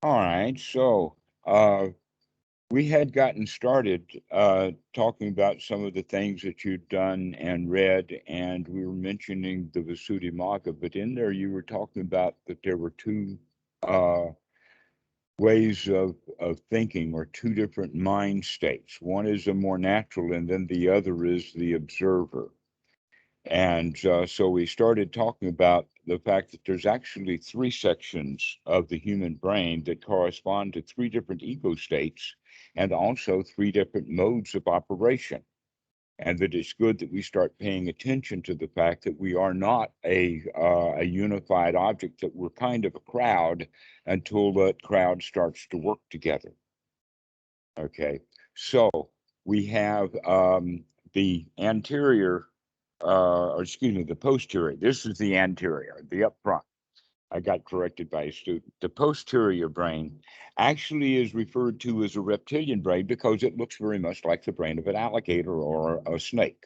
All right, so we had gotten started talking about some of the things that you'd done and read, and we were mentioning the Visuddhimagga, but in there you were talking about that there were two uh, ways of thinking, or two different mind states. One is a more natural, and then the other is the observer. And so we started talking about the fact that there's actually three sections of the human brain that correspond to three different ego states and also three different modes of operation. And that it's good that we start paying attention to the fact that we are not a unified object, that we're kind of a crowd until that crowd starts to work together. Okay, so we have the anterior or excuse me, the posterior. This is the anterior, the up front. I got corrected by a student. The posterior brain actually is referred to as a reptilian brain because it looks very much like the brain of an alligator or a snake.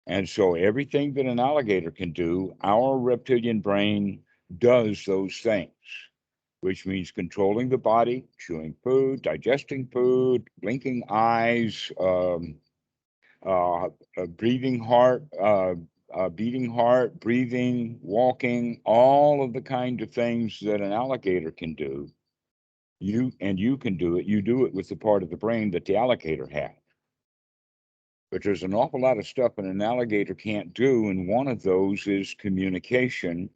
And so everything that an alligator can do, our reptilian brain does those things, which means controlling the body, chewing food, digesting food, blinking eyes, breathing heart, beating heart, breathing, walking, all of the kind of things that an alligator can do. You can do it. You do it with the part of the brain that the alligator has. But there's an awful lot of stuff that an alligator can't do, and one of those is communication,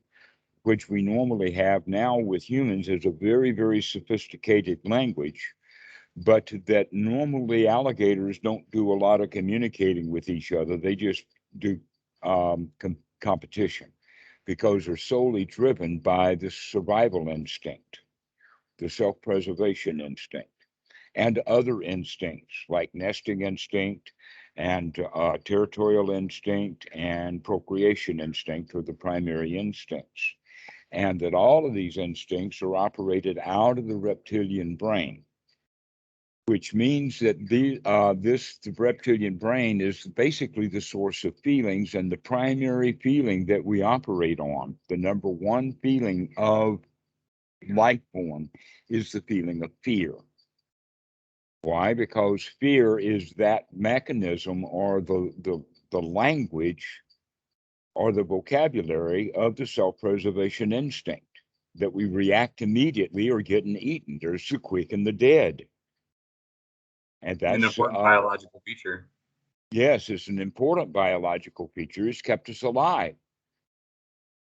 which we normally have now with humans as a very, very sophisticated language, but that normally alligators don't do a lot of communicating with each other. They just do competition because they're solely driven by the survival instinct, the self-preservation instinct, and other instincts like nesting instinct and territorial instinct and procreation instinct are the primary instincts. And that all of these instincts are operated out of the reptilian brain, which means that the reptilian brain is basically the source of feelings, and the primary feeling that we operate on, the number one feeling of life form, is the feeling of fear. Why? Because fear is that mechanism or the language or the vocabulary of the self-preservation instinct, that we react immediately or getting eaten. There's the quick and the dead. And An that's important biological feature. yes, it's an important biological feature. It's kept us alive.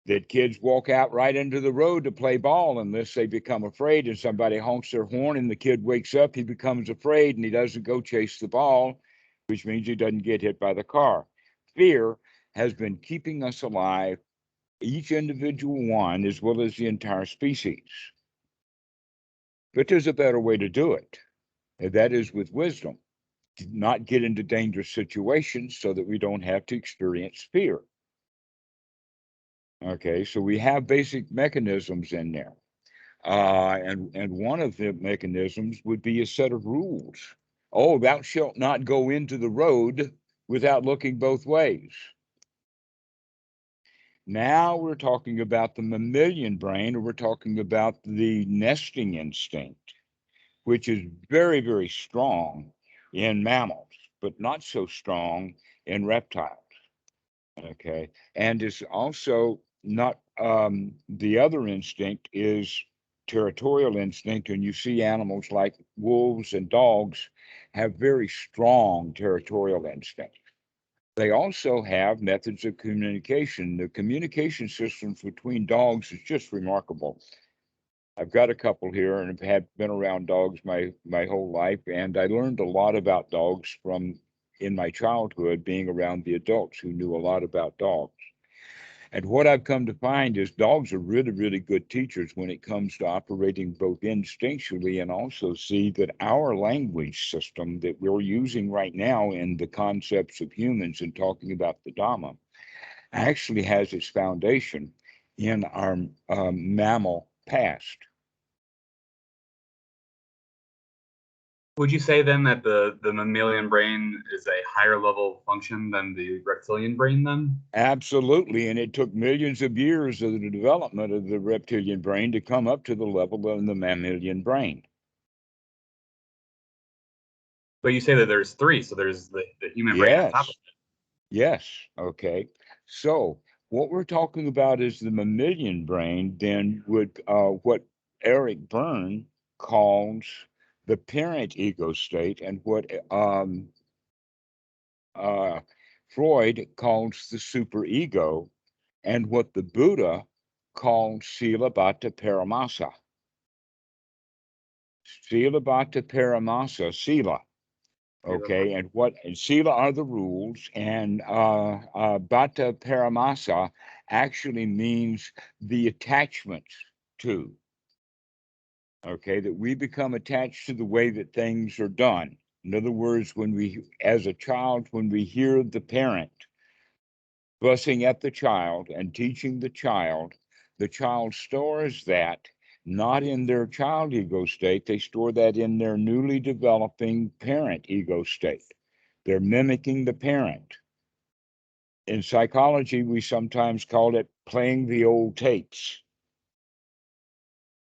That kids walk out right into the road to play ball unless they become afraid and somebody honks their horn and the kid wakes up, he becomes afraid and he doesn't go chase the ball, which means he doesn't get hit by the car. Fear has been keeping us alive, each individual one, as well as the entire species. But there's a better way to do it, and that is with wisdom. Not get into dangerous situations so that we don't have to experience fear. Okay, so we have basic mechanisms in there. And one of the mechanisms would be a set of rules. Oh, thou shalt not go into the road without looking both ways. Now we're talking about the mammalian brain, or we're talking about the nesting instinct, which is very, very strong in mammals, but not so strong in reptiles. Okay. And it's also not, the other instinct is territorial instinct. And you see animals like wolves and dogs have very strong territorial instinct. They also have methods of communication. The communication systems between dogs is just remarkable. I've got a couple here and have been around dogs my whole life, and I learned a lot about dogs from in my childhood being around the adults who knew a lot about dogs. And what I've come to find is dogs are really, really good teachers when it comes to operating both instinctually and also see that our language system that we're using right now in the concepts of humans and talking about the Dhamma actually has its foundation in our mammal past. Would you say then that the mammalian brain is a higher level function than the reptilian brain then? Absolutely. And it took millions of years of the development of the reptilian brain to come up to the level of the mammalian brain. But you say that there's three, so there's the human brain on top of Yes. Yes. Okay. So what we're talking about is the mammalian brain, then would what Eric Berne calls the parent ego state, and what uh, Freud calls the superego, and what the Buddha called Sila Bhatta Paramasa. Sila Bhatta Paramasa, Sila. it. Okay, and Sila are the rules, and Bhatta Paramasa actually means the attachments to. Okay, that we become attached to the way that things are done. In other words, when we, as a child, when we hear the parent fussing at the child and teaching the child stores that not in their child ego state, they store that in their newly developing parent ego state. They're mimicking the parent. In psychology, we sometimes call it playing the old tapes,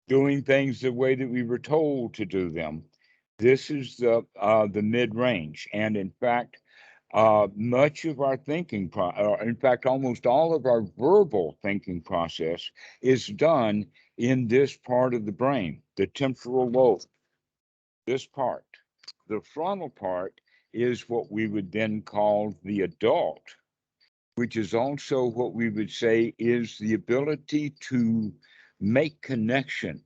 doing things the way that we were told to do them. This is the mid range, and in fact, much of our thinking, in fact, almost all of our verbal thinking process is done in this part of the brain, the temporal lobe, this part. The frontal part is what we would then call the adult, which is also what we would say is the ability to make connections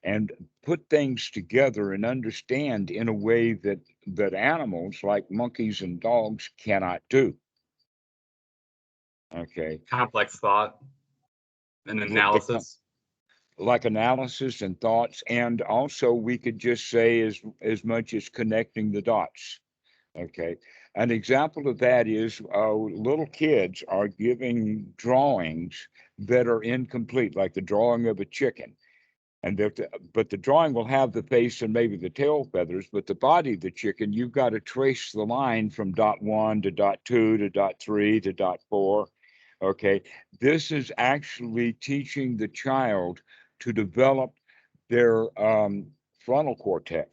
and put things together and understand in a way that animals like monkeys and dogs cannot do. Okay. Complex thought and The, analysis. like analysis and thoughts, and also we could just say as much as connecting the dots. Okay. An example of that is little kids are giving drawings that are incomplete, like the drawing of a chicken. And but the drawing will have the face and maybe the tail feathers, but the body of the chicken, you've got to trace the line from dot one to dot two to dot three to dot four. Okay. This is actually teaching the child to develop their frontal cortex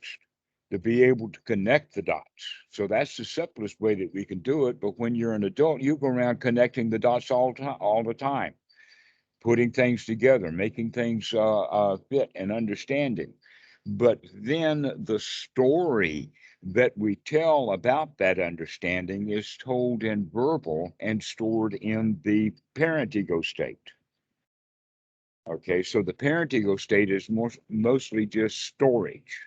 to be able to connect the dots. So that's the simplest way that we can do it. But when you're an adult, you go around connecting the dots all the time, putting things together, making things fit and understanding. But then the story that we tell about that understanding is told in verbal and stored in the parent ego state. Okay, so the parent ego state is mostly just storage.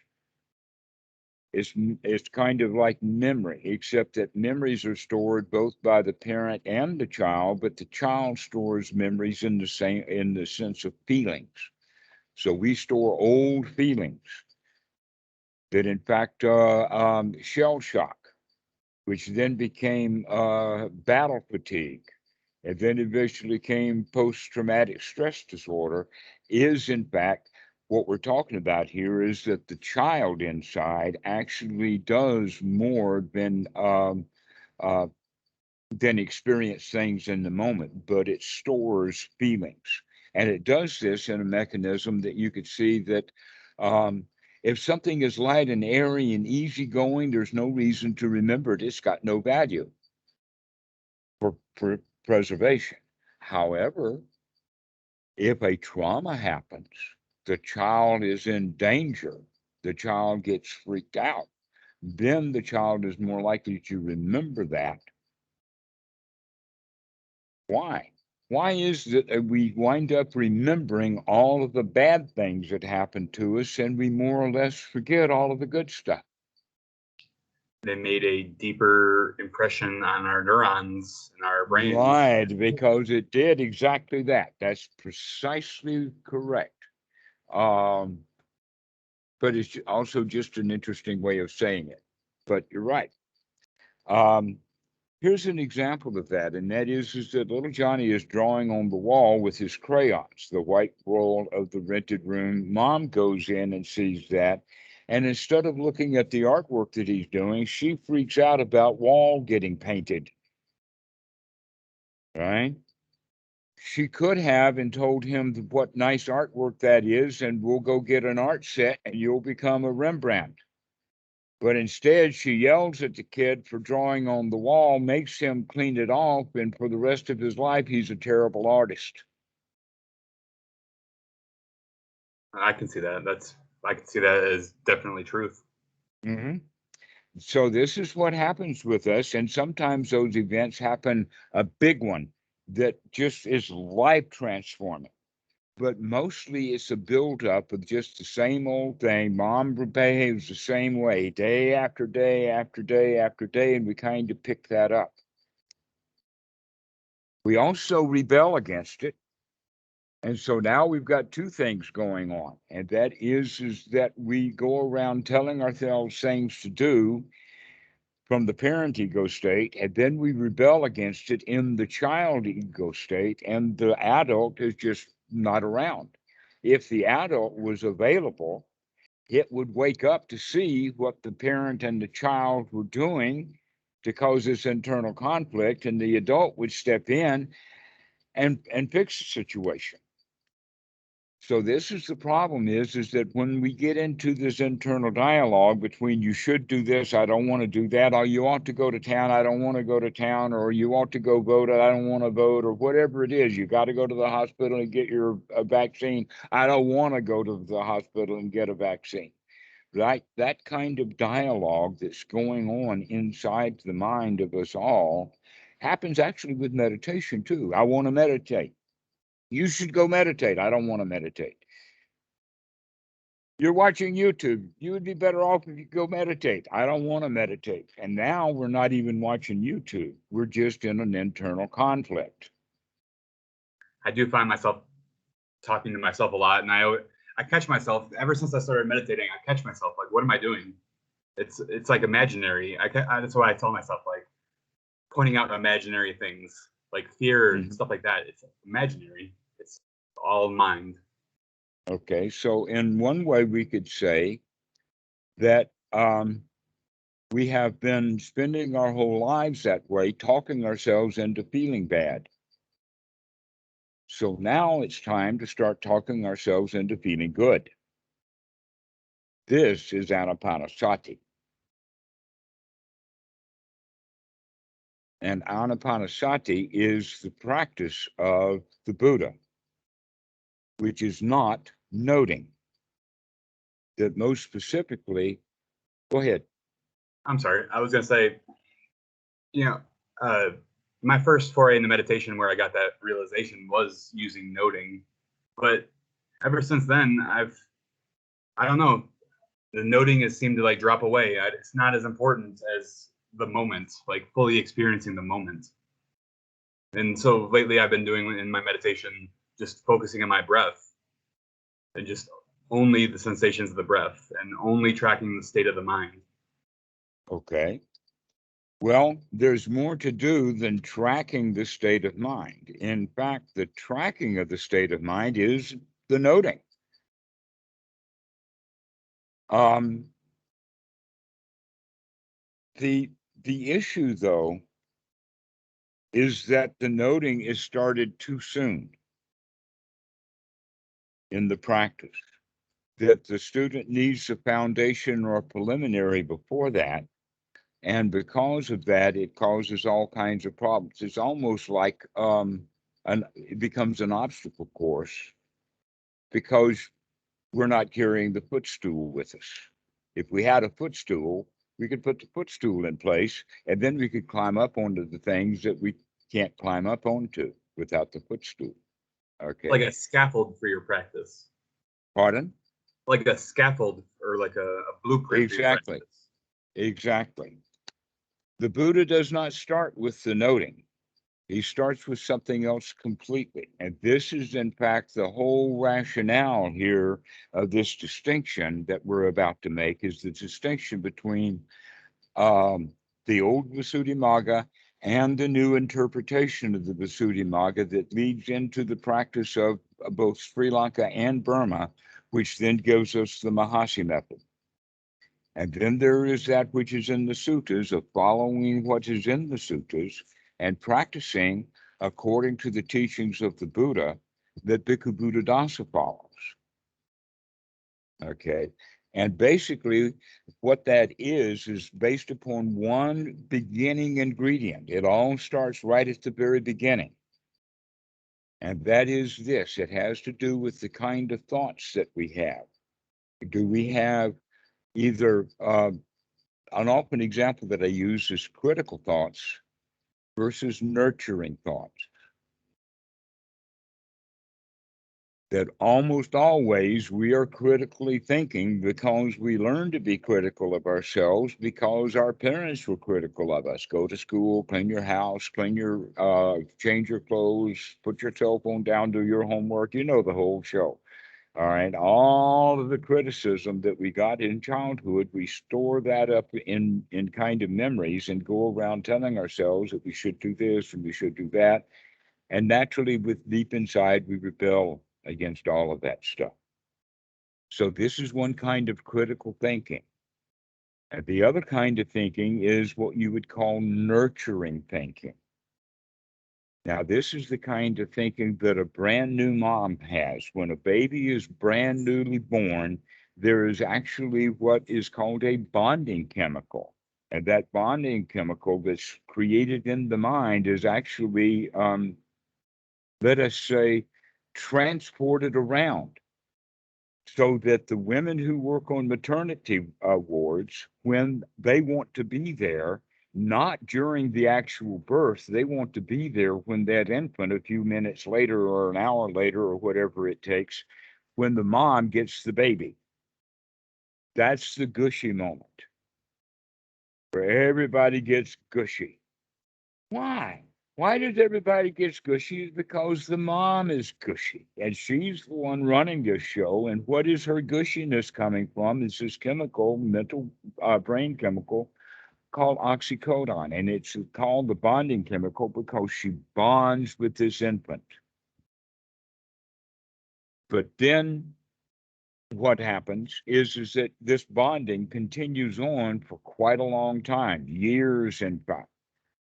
It's kind of like memory, except that memories are stored both by the parent and the child, but the child stores memories in the sense of feelings. So we store old feelings that, in fact, shell shock, which then became battle fatigue, and then eventually came post-traumatic stress disorder, is in fact what we're talking about here is that the child inside actually does more uh, than experience things in the moment, but it stores feelings. And it does this in a mechanism that you could see that um, if something is light and airy and easygoing, there's no reason to remember it. It's got no value for preservation. However, if a trauma happens, the child is in danger, the child gets freaked out, then the child is more likely to remember that. Why? Why is it that we wind up remembering all of the bad things that happened to us and we more or less forget all of the good stuff? They made a deeper impression on our neurons in our brains. Right, because it did exactly that. That's precisely correct. Um, but it's also just an interesting way of saying it. But you're right. Um, Here's an example of that, and that is that little Johnny is drawing on the wall with his crayons, the white wall of the rented room. Mom goes in and sees that, And instead of looking at the artwork that he's doing, she freaks out about wall getting painted. Right? She could have and told him what nice artwork that is, and we'll go get an art set and you'll become a Rembrandt. But instead, she yells at the kid for drawing on the wall, makes him clean it off, and for the rest of his life, he's a terrible artist. I can see that. I can see that as definitely truth. Mm-hmm. So this is what happens with us, and sometimes those events happen, a big one that just is life transforming. But mostly it's a buildup of just the same old thing. Mom behaves the same way day after day after day after day, and we kind of pick that up. We also rebel against it. And so now we've got two things going on, and that is that we go around telling ourselves things to do from the parent ego state, and then we rebel against it in the child ego state, and the adult is just not around. If the adult was available, it would wake up to see what the parent and the child were doing to cause this internal conflict, and the adult would step in and fix the situation. So this is the problem is that when we get into this internal dialogue between you should do this, I don't want to do that, or you ought to go to town, I don't want to go to town, or you ought to go vote, I don't want to vote, or whatever it is, you got to go to the hospital and get your vaccine, I don't want to go to the hospital and get a vaccine. Right? That kind of dialogue that's going on inside the mind of us all happens actually with meditation too. I want to meditate. You should go meditate. I don't want to meditate. You're watching YouTube. You would be better off if you go meditate. I don't want to meditate. And now we're not even watching YouTube. We're just in an internal conflict. I do find myself talking to myself a lot, and I catch myself ever since I started meditating. I catch myself like, what am I doing? It's like imaginary. That's why I tell myself, like, pointing out imaginary things like fear and stuff like that. It's imaginary. It's all mind. Okay, so in one way we could say that we have been spending our whole lives that way, talking ourselves into feeling bad. So now it's time to start talking ourselves into feeling good. This is Anapanasati. And Anapanasati is the practice of the Buddha, which is not noting. That most specifically, go ahead. I'm sorry. I was going to say, my first foray into meditation where I got that realization was using noting. But ever since then, I don't know, the noting has seemed to like drop away. It's not as important as the moment, like fully experiencing the moment. And so lately I've been doing in my meditation, just focusing on my breath and just only the sensations of the breath and only tracking the state of the mind. Okay. Well, there's more to do than tracking the state of mind. In fact, the tracking of the state of mind is the noting. The issue, though, is that the noting is started too soon in the practice, that the student needs a foundation or a preliminary before that. And because of that, it causes all kinds of problems. It's almost like it becomes an obstacle course because we're not carrying the footstool with us. If we had a footstool, we could put the footstool in place, and then we could climb up onto the things that we can't climb up onto without the footstool. Okay. Like a scaffold for your practice. Pardon? Like a scaffold or like a blueprint. Exactly. Exactly. The Buddha does not start with the noting. He starts with something else completely. And this is, in fact, the whole rationale here of this distinction that we're about to make is the distinction between the old Visuddhimagga and the new interpretation of the Visuddhimagga that leads into the practice of both Sri Lanka and Burma, which then gives us the Mahasi method. And then there is that which is in the suttas, of following what is in the suttas and practicing according to the teachings of the Buddha that Bhikkhu Buddhadasa follows. Okay. And basically, what that is based upon one beginning ingredient. It all starts right at the very beginning. And that is this: it has to do with the kind of thoughts that we have. Do we have either, an often example that I use is critical thoughts versus nurturing thoughts? That almost always we are critically thinking because we learn to be critical of ourselves because our parents were critical of us. Go to school, clean your house, change your clothes, put your cell phone down, do your homework. You know the whole show. All right. All of the criticism that we got in childhood, we store that up in kind of memories and go around telling ourselves that we should do this and we should do that. And naturally, with deep inside, we rebel against all of that stuff. So this is one kind of critical thinking. And the other kind of thinking is what you would call nurturing thinking. Now, this is the kind of thinking that a brand new mom has. When a baby is brand newly born, there is actually what is called a bonding chemical. And that bonding chemical that's created in the mind is actually, let us say, transported around, so that the women who work on maternity wards, when they want to be there, not during the actual birth, they want to be there when that infant, a few minutes later or an hour later or whatever it takes, when the mom gets the baby. That's the gushy moment where everybody gets gushy. Why? Why does everybody get gushy? Because the mom is gushy and she's the one running this show. And what is her gushiness coming from? It's this chemical, brain chemical called oxycodone. And it's called the bonding chemical because she bonds with this infant. But then what happens is that this bonding continues on for quite a long time, years in fact.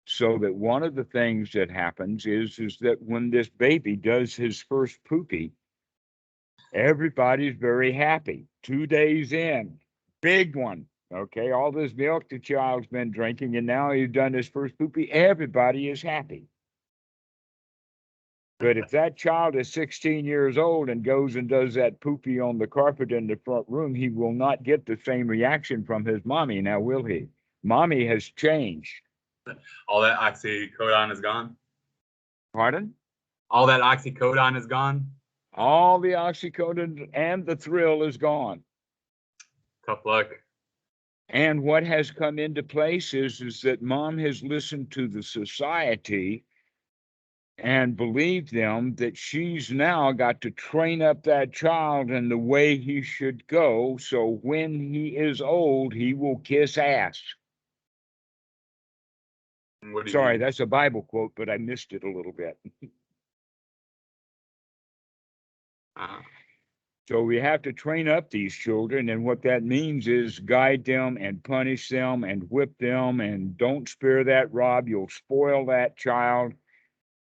So that one of the things that happens is that when this baby does his first poopy, everybody's very happy. 2 days in, big one. Okay, all this milk the child's been drinking, and now he's done his first poopy. Everybody is happy. But if that child is 16 years old and goes and does that poopy on the carpet in the front room, he will not get the same reaction from his mommy. Now, will he? Mommy has changed. All that oxycodone is gone. Pardon? All that oxycodone is gone. All the oxycodone and the thrill is gone. Tough luck. And what has come into place is that mom has listened to the society and believed them that she's now got to train up that child in the way he should go. So when he is old, he will kiss ass. What do you Sorry, mean? that's a Bible quote, but I missed it a little bit. So we have to train up these children, and what that means is guide them and punish them and whip them, and don't spare that rod. You'll spoil that child.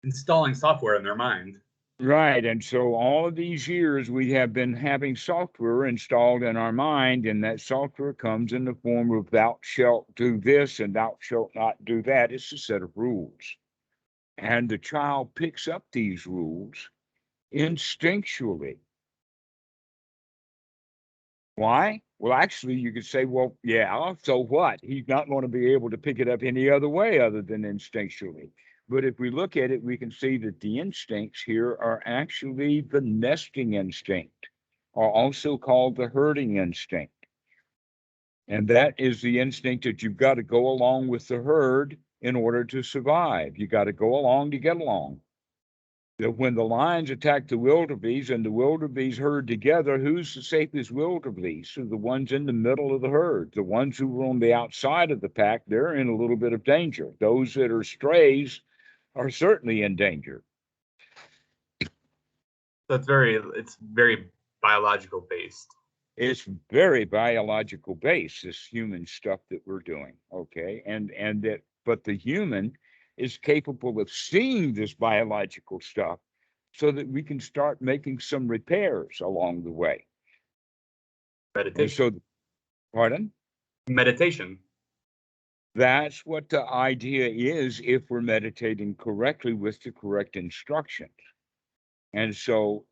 Installing software in their mind. Right. And so all of these years we have been having software installed in our mind, and that software comes in the form of thou shalt do this and thou shalt not do that. It's a set of rules. And the child picks up these rules instinctually. Why? Well, actually, you could say, well, yeah, so what? He's not going to be able to pick it up any other way other than instinctually. But if we look at it, we can see that the instincts here are actually the nesting instinct, or also called the herding instinct. And that is the instinct that you've got to go along with the herd in order to survive. You got to go along to get along. That when the lions attack the wildebeest and the wildebeest herd together, who's the safest wildebeest? So the ones in the middle of the herd. The ones who are on the outside of the pack, they're in a little bit of danger. Those that are strays are certainly in danger. So it's very biological based. It's very biological based, this human stuff that we're doing. Okay. And that, but the human is capable of seeing this biological stuff so that we can start making some repairs along the way. And Meditation. so, pardon? Meditation. That's what the idea is if we're meditating correctly with the correct instructions. And so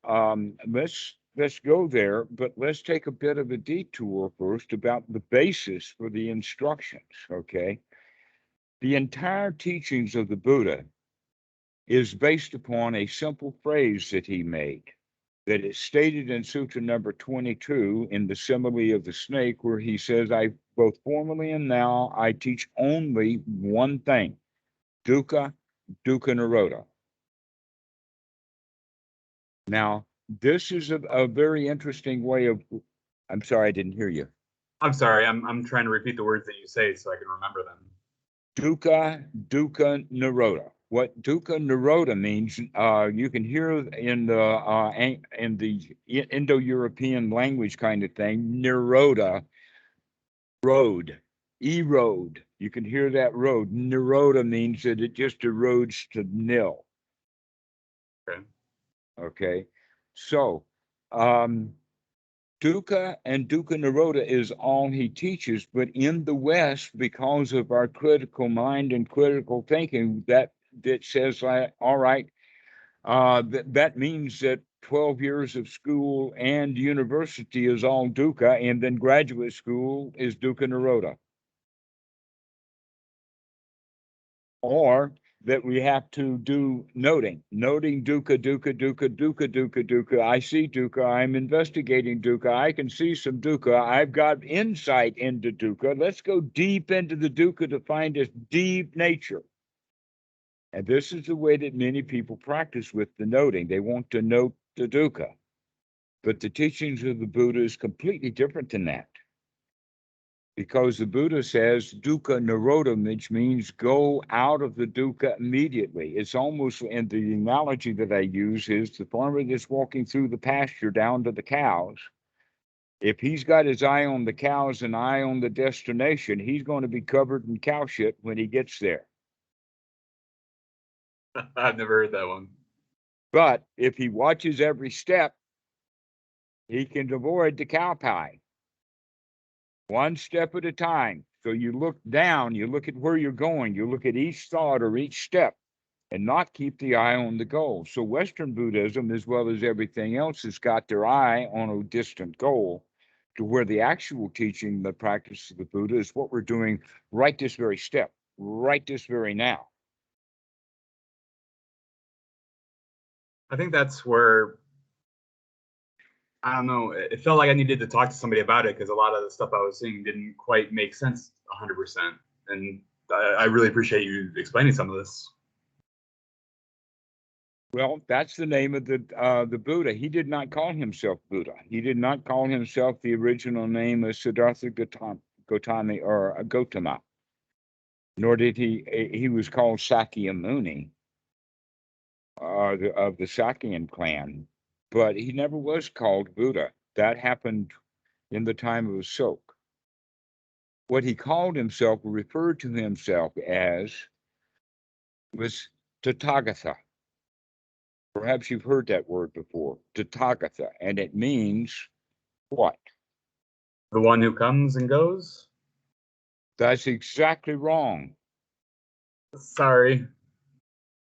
let's go there, but let's take a bit of a detour first about the basis for the instructions. Okay. The entire teachings of the Buddha is based upon a simple phrase that he made, that is stated in Sutra number 22 in the simile of the snake, where he says, I both formerly and now I teach only one thing, dukkha, dukkha nirodha. Now, this is a very interesting way of, I'm sorry, I didn't hear you. I'm sorry. I'm trying to repeat the words that you say so I can remember them. Dukkha, dukkha nirodha. What dukkha nirodha means, you can hear in the Indo-European language kind of thing, nirodha, road, erode. You can hear that road. Nirodha means that it just erodes to nil. Okay. Okay. So, dukkha and dukkha nirodha is all he teaches, but in the West, because of our critical mind and critical thinking, that says, all right, that means that 12 years of school and university is all dukkha, and then graduate school is dukkha nirodha. Or that we have to do noting dukkha, dukkha, dukkha, dukkha, dukkha, dukkha. I see dukkha. I'm investigating dukkha. I can see some dukkha. I've got insight into dukkha. Let's go deep into the dukkha to find its deep nature. And this is the way that many people practice with the noting. They want to note the dukkha. But the teachings of the Buddha is completely different than that. Because the Buddha says dukkha nirodha, which means go out of the dukkha immediately. It's almost, and the analogy that I use is the farmer that's walking through the pasture down to the cows. If he's got his eye on the cows and eye on the destination, he's going to be covered in cow shit when he gets there. I've never heard that one. But if he watches every step, he can avoid the cow pie. One step at a time. So you look down, you look at where you're going, you look at each thought or each step, and not keep the eye on the goal. So Western Buddhism, as well as everything else, has got their eye on a distant goal, to where the actual teaching, the practice of the Buddha, is what we're doing right this very step, right this very now. I think that's where, I don't know, it felt like I needed to talk to somebody about it because a lot of the stuff I was seeing didn't quite make sense 100%. And I really appreciate you explaining some of this. Well, that's the name of the Buddha. He did not call himself Buddha. He did not call himself the original name of Siddhartha Gautama or Gautama. Nor did he was called Sakyamuni of the Sakyan clan, but he never was called Buddha. That happened in the time of Ashoka. What he called himself, referred to himself as, was Tathagata. Perhaps you've heard that word before, Tathagata, and it means what? The one who comes and goes? That's exactly wrong. Sorry.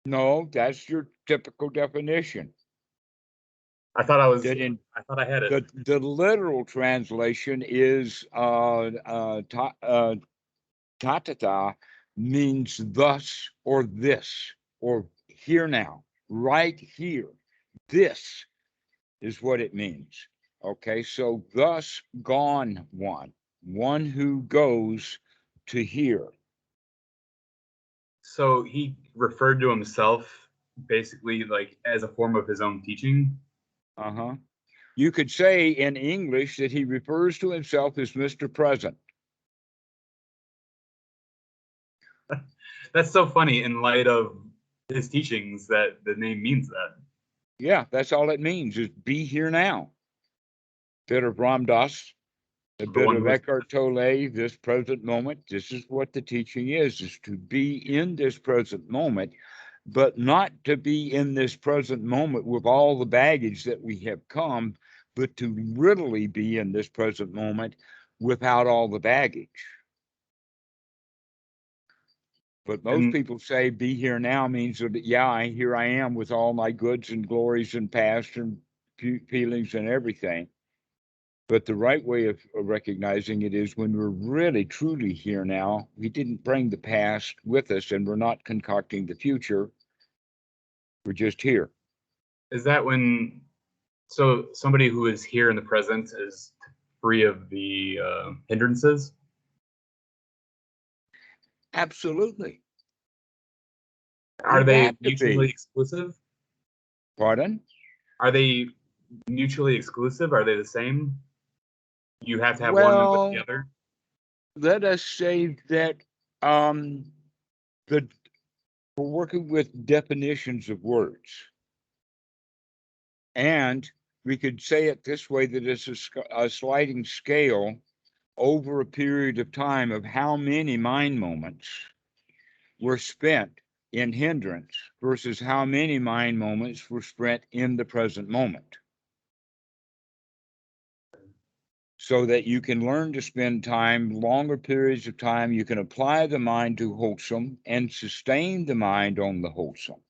No, that's your typical definition. I thought I had it. The literal translation is tatata, means thus or this or here now, right here. This is what it means. Okay, so thus gone one who goes to here. So he referred to himself basically like as a form of his own teaching. Uh-huh. You could say in English that he refers to himself as Mr. Present. That's so funny in light of his teachings that the name means that. Yeah, that's all it means, is be here now. bit of Ram Dass, a The bit one of who was, Eckhart Tolle, this present moment. This is what the teaching is to be in this present moment, but not to be in this present moment with all the baggage that we have come, but to really be in this present moment without all the baggage. But most and people say be here now means that, yeah, here I am with all my goods and glories and past and feelings and everything. But the right way of recognizing it is when we're really, truly here now, we didn't bring the past with us and we're not concocting the future. We're just here. is that when, so somebody who is here in the present is free of the hindrances? Absolutely. Are You they have to mutually be. exclusive? Pardon? Are they mutually exclusive? Are they the same? You have to have one with the Well, other? let us say that the we're working with definitions of words. And we could say it this way, that it's a sliding scale over a period of time of how many mind moments were spent in hindrance versus how many mind moments were spent in the present moment. So that you can learn to spend time, longer periods of time, you can apply the mind to wholesome and sustain the mind on the wholesome.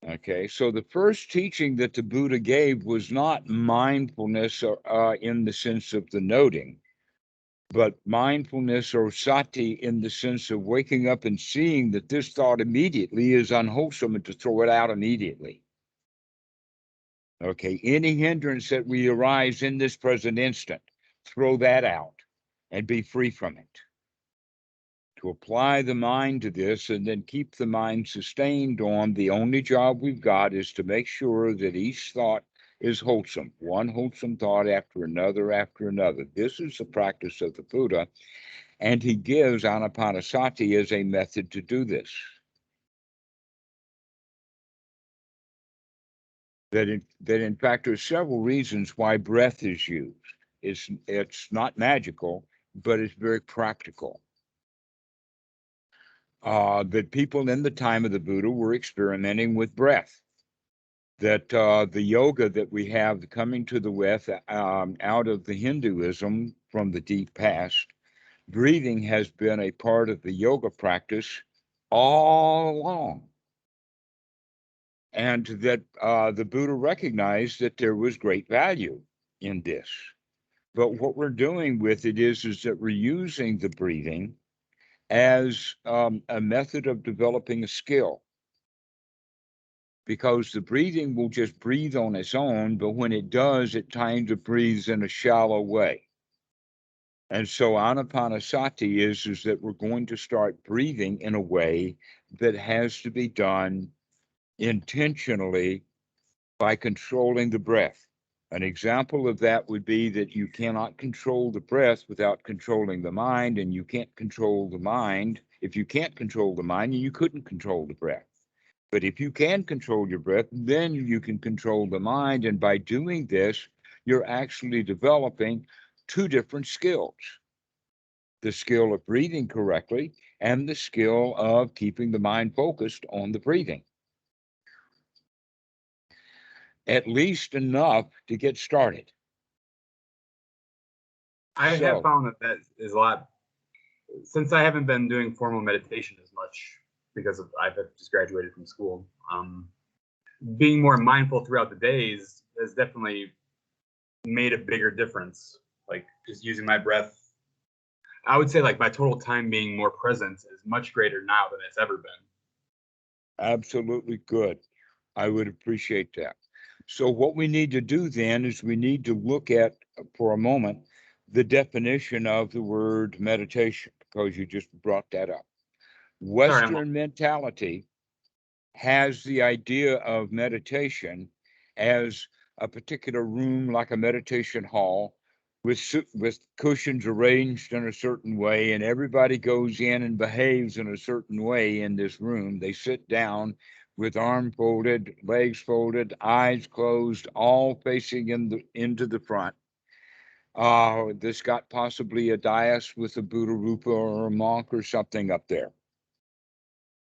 Okay, so the first teaching that the Buddha gave was not mindfulness in the sense of the noting, but mindfulness or sati in the sense of waking up and seeing that this thought immediately is unwholesome and to throw it out immediately. Okay, any hindrance that we arise in this present instant, throw that out and be free from it. To apply the mind to this and then keep the mind sustained on the only job we've got is to make sure that each thought is wholesome, one wholesome thought after another after another. This is the practice of the Buddha, and he gives Anapanasati as a method to do this. That in fact, there's several reasons why breath is used. It's not magical, but it's very practical. That people in the time of the Buddha were experimenting with breath. That the yoga that we have coming to the West out of the Hinduism from the deep past, breathing has been a part of the yoga practice all along. And that the Buddha recognized that there was great value in this. But what we're doing with it is that we're using the breathing as a method of developing a skill. Because the breathing will just breathe on its own, but when it does, at times it breathes in a shallow way. And so Anapanasati is that we're going to start breathing in a way that has to be done intentionally by controlling the breath. An example of that would be that you cannot control the breath without controlling the mind, and you can't control the mind. If you can't control the mind, you couldn't control the breath. But if you can control your breath, then you can control the mind. And by doing this, you're actually developing two different skills: the skill of breathing correctly and the skill of keeping the mind focused on the breathing. At least enough to get started. I have So, found that is a lot, since I haven't been doing formal meditation as much because I've just graduated from school. Being more mindful throughout the days has definitely made a bigger difference. Like just using my breath, I would say like my total time being more present is much greater now than it's ever been. absolutely good. I would appreciate that. So, what we need to do then is we need to look at, for a moment, the definition of the word meditation, because you just brought that up. Sorry, Western mentality has the idea of meditation as a particular room, like a meditation hall, with cushions arranged in a certain way, and everybody goes in and behaves in a certain way in this room. They sit down with arm folded, legs folded, eyes closed, all facing into the front. This got possibly a dais with a Buddha Rupa or a monk or something up there.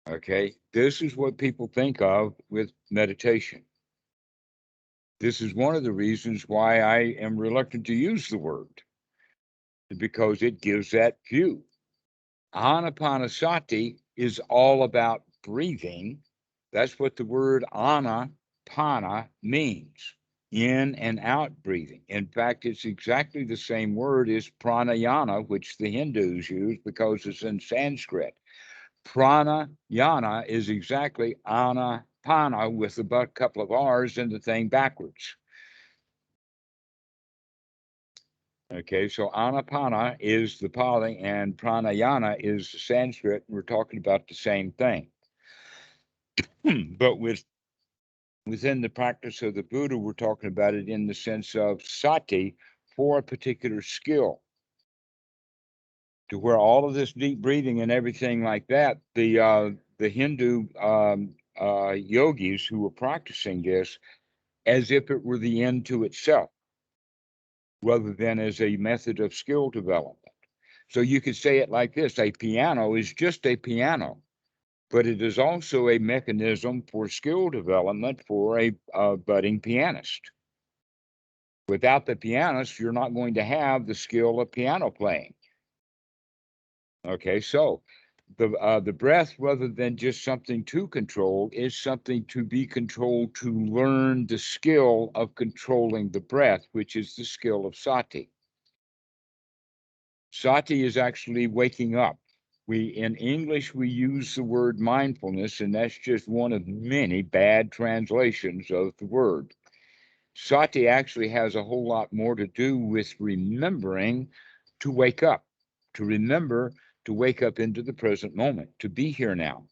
Okay, this is what people think of with meditation. This is one of the reasons why I am reluctant to use the word, because it gives that view. Anapanasati is all about breathing. That's what the word anapana means, in and out breathing. In fact, it's exactly the same word as pranayama, which the Hindus use because it's in Sanskrit. Pranayama is exactly anapana with a couple of R's and the thing backwards. Okay, so Anapana is the Pali and Pranayama is the Sanskrit. We're talking about the same thing. But within the practice of the Buddha, we're talking about it in the sense of sati for a particular skill. To where all of this deep breathing and everything like that, the Hindu yogis who were practicing this as if it were the end to itself, rather than as a method of skill development. So you could say it like this: a piano is just a piano, but it is also a mechanism for skill development for a budding pianist. Without the pianist, you're not going to have the skill of piano playing. Okay, so the breath, rather than just something to control, is something to be controlled, to learn the skill of controlling the breath, which is the skill of sati. Sati is actually waking up. In English, we use the word mindfulness, and that's just one of many bad translations of the word. Sati actually has a whole lot more to do with remembering to wake up, to remember to wake up into the present moment, to be here now.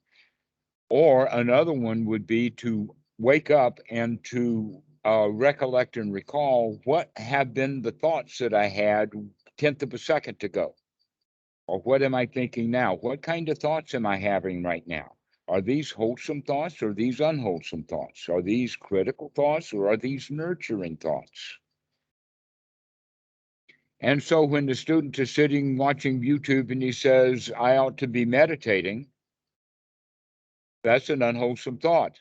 Or another one would be to wake up and to recollect and recall what have been the thoughts that I had 1/10 of a second ago. Or what am I thinking now? What kind of thoughts am I having right now? Are these wholesome thoughts or are these unwholesome thoughts? Are these critical thoughts or are these nurturing thoughts? And so when the student is sitting watching YouTube and he says, I ought to be meditating, that's an unwholesome thought,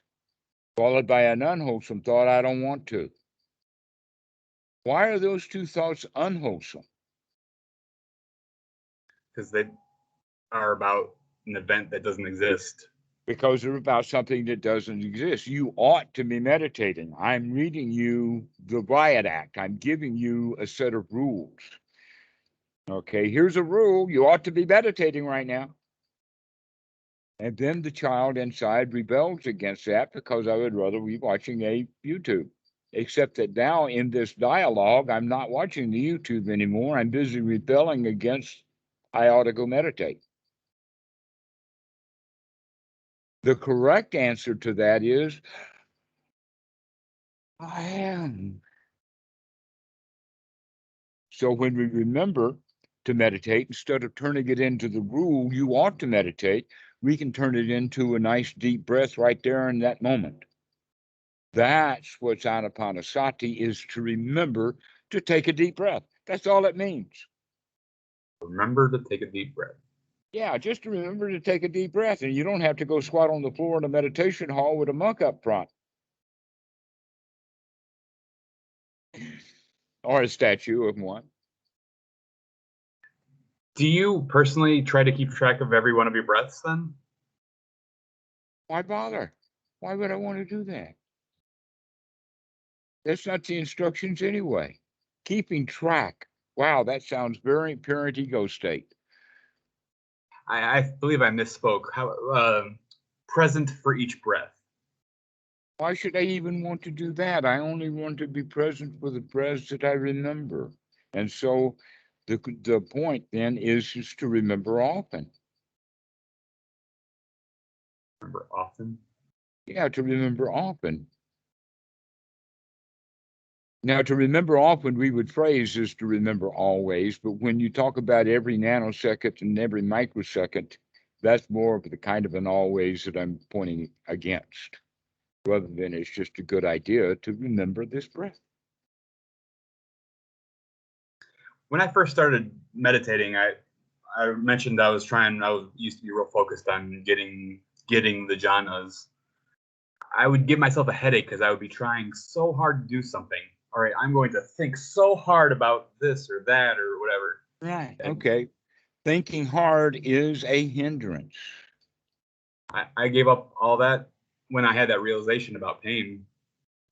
followed by an unwholesome thought, I don't want to. Why are those two thoughts unwholesome? Because they are about an event that doesn't exist. Because they're about something that doesn't exist. You ought to be meditating. I'm reading you the riot act. I'm giving you a set of rules. Okay, here's a rule. You ought to be meditating right now. And then the child inside rebels against that because I would rather be watching a YouTube. Except that now in this dialogue, I'm not watching the YouTube anymore. I'm busy rebelling against I ought to go meditate. The correct answer to that is I am. So when we remember to meditate, instead of turning it into the rule, you ought to meditate, we can turn it into a nice deep breath right there in that moment. That's what Anapanasati is, to remember to take a deep breath. That's all it means. Remember to take a deep breath. Yeah, just to remember to take a deep breath. And you don't have to go squat on the floor in a meditation hall with a monk up front. Or a statue of one. Do you personally try to keep track of every one of your breaths then? Why bother? Why would I want to do that? That's not the instructions anyway. Keeping track. Wow, that sounds very parent ego state. I believe I misspoke. How present for each breath. Why should I even want to do that? I only want to be present for the breaths that I remember. And so the point then is to remember often. Remember often? Yeah, to remember often. Now, to remember often, we would phrase is to remember always, but when you talk about every nanosecond and every microsecond, that's more of the kind of an always that I'm pointing against, rather than it's just a good idea to remember this breath. When I first started meditating, I mentioned I used to be real focused on getting the jhanas. I would give myself a headache because I would be trying so hard to do something. All right, I'm going to think so hard about this or that or whatever. Right. Okay. Thinking hard is a hindrance. I gave up all that when I had that realization about pain.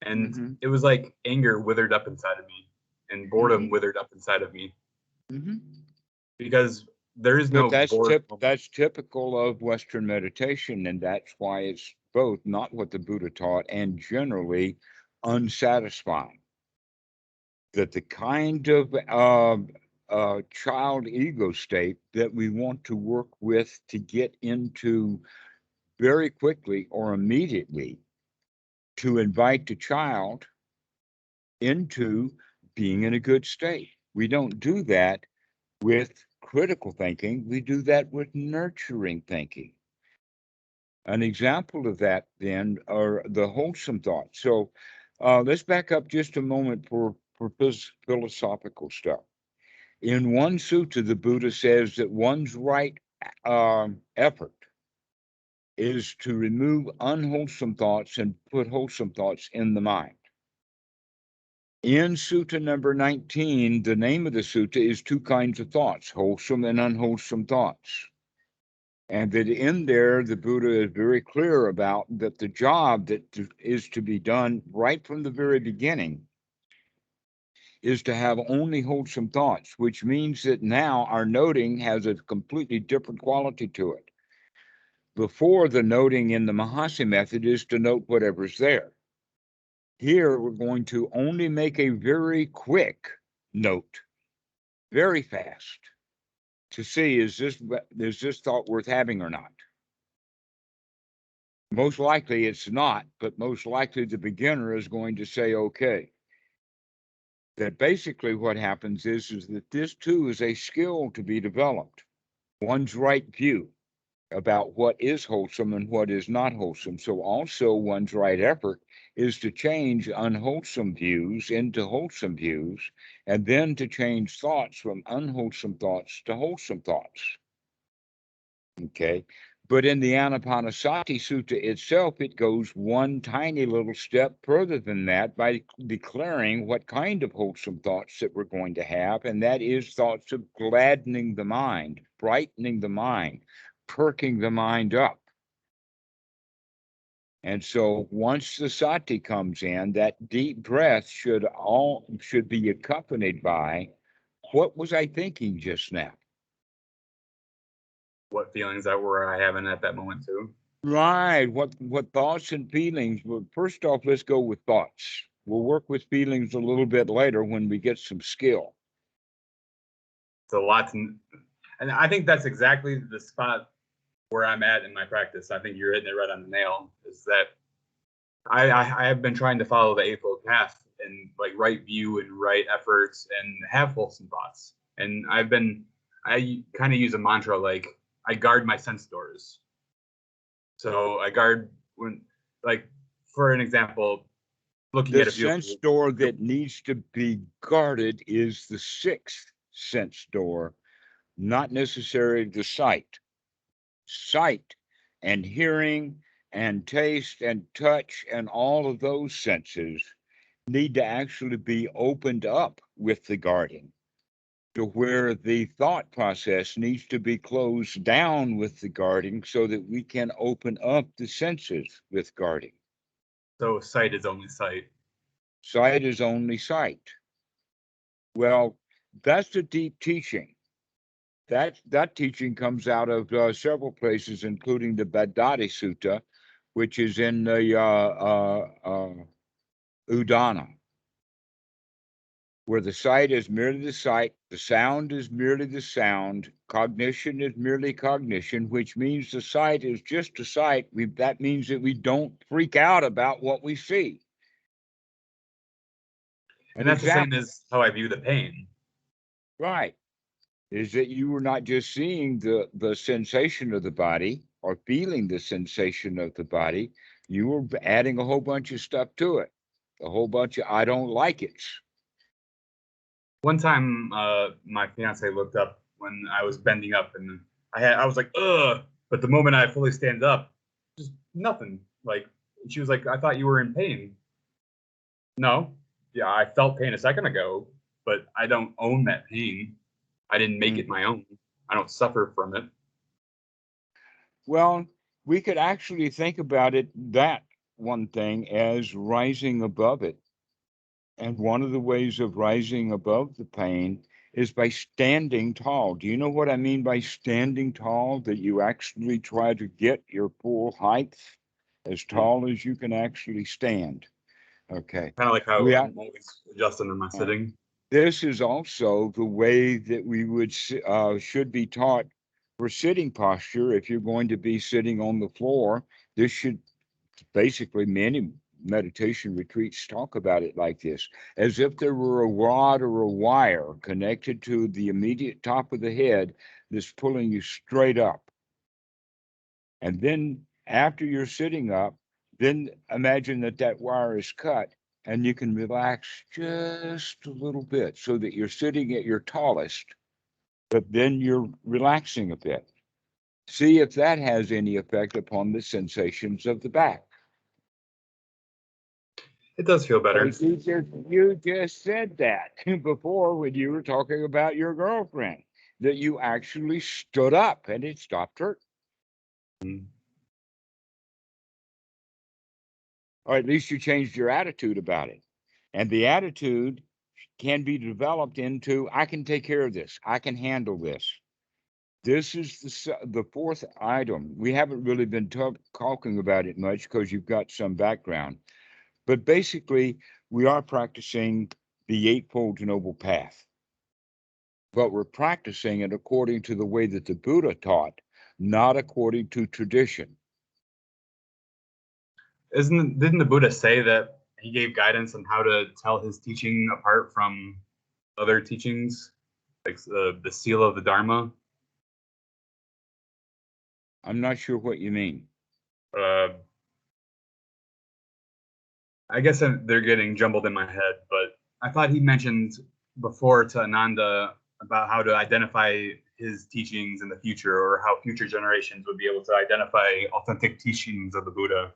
And it was like anger withered up inside of me and boredom withered up inside of me. Because there is no boredom. That's typical of Western meditation, and that's why it's both not what the Buddha taught and generally unsatisfying. That the kind of child ego state that we want to work with to get into very quickly or immediately, to invite the child into being in a good state. We don't do that with critical thinking. We do that with nurturing thinking. An example of that then are the wholesome thoughts. So let's back up just a moment for philosophical stuff. In one sutta, the Buddha says that one's right effort is to remove unwholesome thoughts and put wholesome thoughts in the mind. In Sutta number 19, the name of the sutta is two kinds of thoughts, wholesome and unwholesome thoughts. And that in there, the Buddha is very clear about that the job that is to be done right from the very beginning is to have only wholesome thoughts, which means that now our noting has a completely different quality to it. Before, the noting in the Mahasi method is to note whatever's there. Here, we're going to only make a very quick note, very fast, to see is this thought worth having or not. Most likely it's not, but most likely the beginner is going to say, okay. That basically what happens is that this too is a skill to be developed. One's right view about what is wholesome and what is not wholesome. So also one's right effort is to change unwholesome views into wholesome views, and then to change thoughts from unwholesome thoughts to wholesome thoughts. Okay. But in the Anapanasati Sutta itself, it goes one tiny little step further than that by declaring what kind of wholesome thoughts that we're going to have, and that is thoughts of gladdening the mind, brightening the mind, perking the mind up. And so once the sati comes in, that deep breath should be accompanied by, what was I thinking just now? What feelings that were I having at that moment too? Right. What thoughts and feelings? Well, first off, let's go with thoughts. We'll work with feelings a little bit later when we get some skill. It's a lot and I think that's exactly the spot where I'm at in my practice. I think you're hitting it right on the nail. Is that I have been trying to follow the Eightfold Path and like right view and right efforts and have wholesome thoughts. And I kind of use a mantra like I guard my sense doors. So I guard when, like, for an example, looking at a The sense door that needs to be guarded is the sixth sense door, not necessarily the sight. Sight and hearing and taste and touch and all of those senses need to actually be opened up with the guarding, to where the thought process needs to be closed down with the guarding so that we can open up the senses with guarding. So sight is only sight. Sight is only sight. Well, that's a deep teaching. That teaching comes out of several places, including the Bhaddati Sutta, which is in the Udana, where the sight is merely the sight, the sound is merely the sound, cognition is merely cognition, which means the sight is just a sight. That means that we don't freak out about what we see. And that's the same as how I view the pain. Right. is that you were not just seeing the sensation of the body or feeling the sensation of the body, you were adding a whole bunch of stuff to it, a whole bunch of I don't like it. One time, my fiance looked up when I was bending up, and I was like, ugh. But the moment I fully stand up, just nothing. Like she was like, I thought you were in pain. No, yeah, I felt pain a second ago, but I don't own that pain. I didn't make it my own. I don't suffer from it. Well, we could actually think about it, that one thing, as rising above it. And one of the ways of rising above the pain is by standing tall. Do you know what I mean by standing tall? That you actually try to get your full height as tall as you can actually stand. Okay. Kind of like how We are, I'm always adjusting in my sitting. this is also the way that we would should be taught for sitting posture. If you're going to be sitting on the floor, this should basically, many meditation retreats talk about it like this, as if there were a rod or a wire connected to the immediate top of the head that's pulling you straight up. And then after you're sitting up, then imagine that that wire is cut and you can relax just a little bit so that you're sitting at your tallest, but then you're relaxing a bit. See if that has any effect upon the sensations of the back. It does feel better. You just said that before when you were talking about your girlfriend, that you actually stood up and it stopped her. Or at least you changed your attitude about it. And the attitude can be developed into, I can take care of this. I can handle this. This is the fourth item. We haven't really been talking about it much because you've got some background. But basically, we are practicing the Eightfold Noble Path. But we're practicing it according to the way that the Buddha taught, not according to tradition. Didn't the Buddha say that he gave guidance on how to tell his teaching apart from other teachings, like the seal of the Dharma? I'm not sure what you mean. I guess they're getting jumbled in my head, but I thought he mentioned before to Ananda about how to identify his teachings in the future, or how future generations would be able to identify authentic teachings of the Buddha.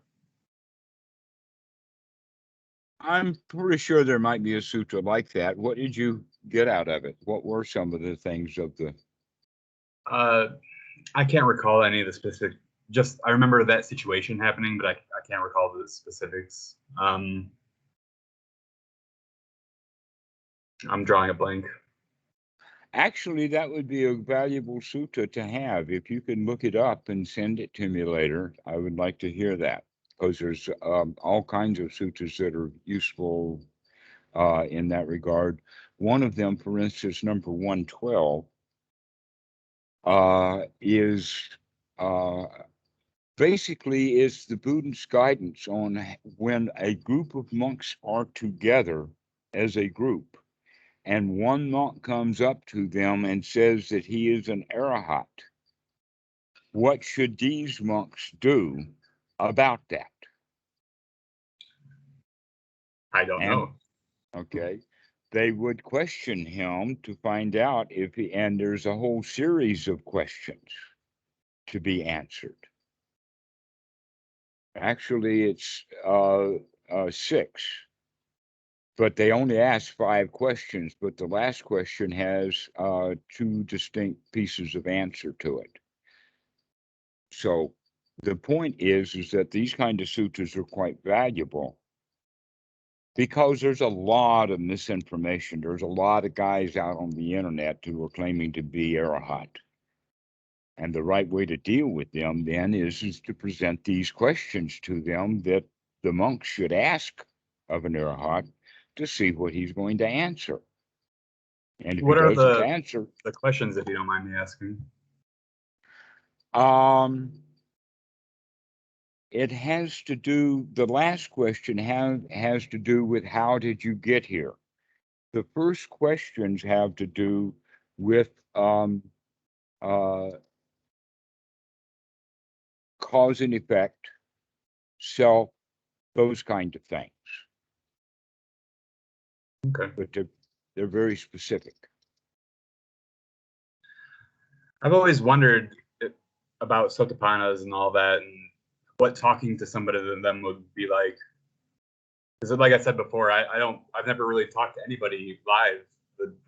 I'm pretty sure there might be a sutra like that. What did you get out of it? What were some of the things of the... I can't recall any of the specific. Just I remember that situation happening, but I can't recall the specifics. I'm drawing a blank. Actually, that would be a valuable sutta to have. If you can look it up and send it to me later, I would like to hear that, because there's all kinds of suttas that are useful in that regard. One of them, for instance, number 112, is basically is the Buddhist guidance on when a group of monks are together as a group, and one monk comes up to them and says that he is an arahat. What should these monks do about that? I don't know. Okay, they would question him to find out if he, and there's a whole series of questions to be answered. Actually, it's 6, but they only ask 5 questions, but the last question has 2 distinct pieces of answer to it. So the point is that these kind of sutras are quite valuable because there's a lot of misinformation. There's a lot of guys out on the internet who are claiming to be arahat. And the right way to deal with them then is to present these questions to them that the monks should ask of an arahat to see what he's going to answer. And if What he are doesn't answer, the questions, if you don't mind me asking? It has to do, the last question has to do with how did you get here? The first questions have to do with cause and effect, self, those kind of things. Okay. But they're very specific. I've always wondered about sotapannas and all that, and what talking to somebody than them would be like. Because, like I said before, I've never really talked to anybody live.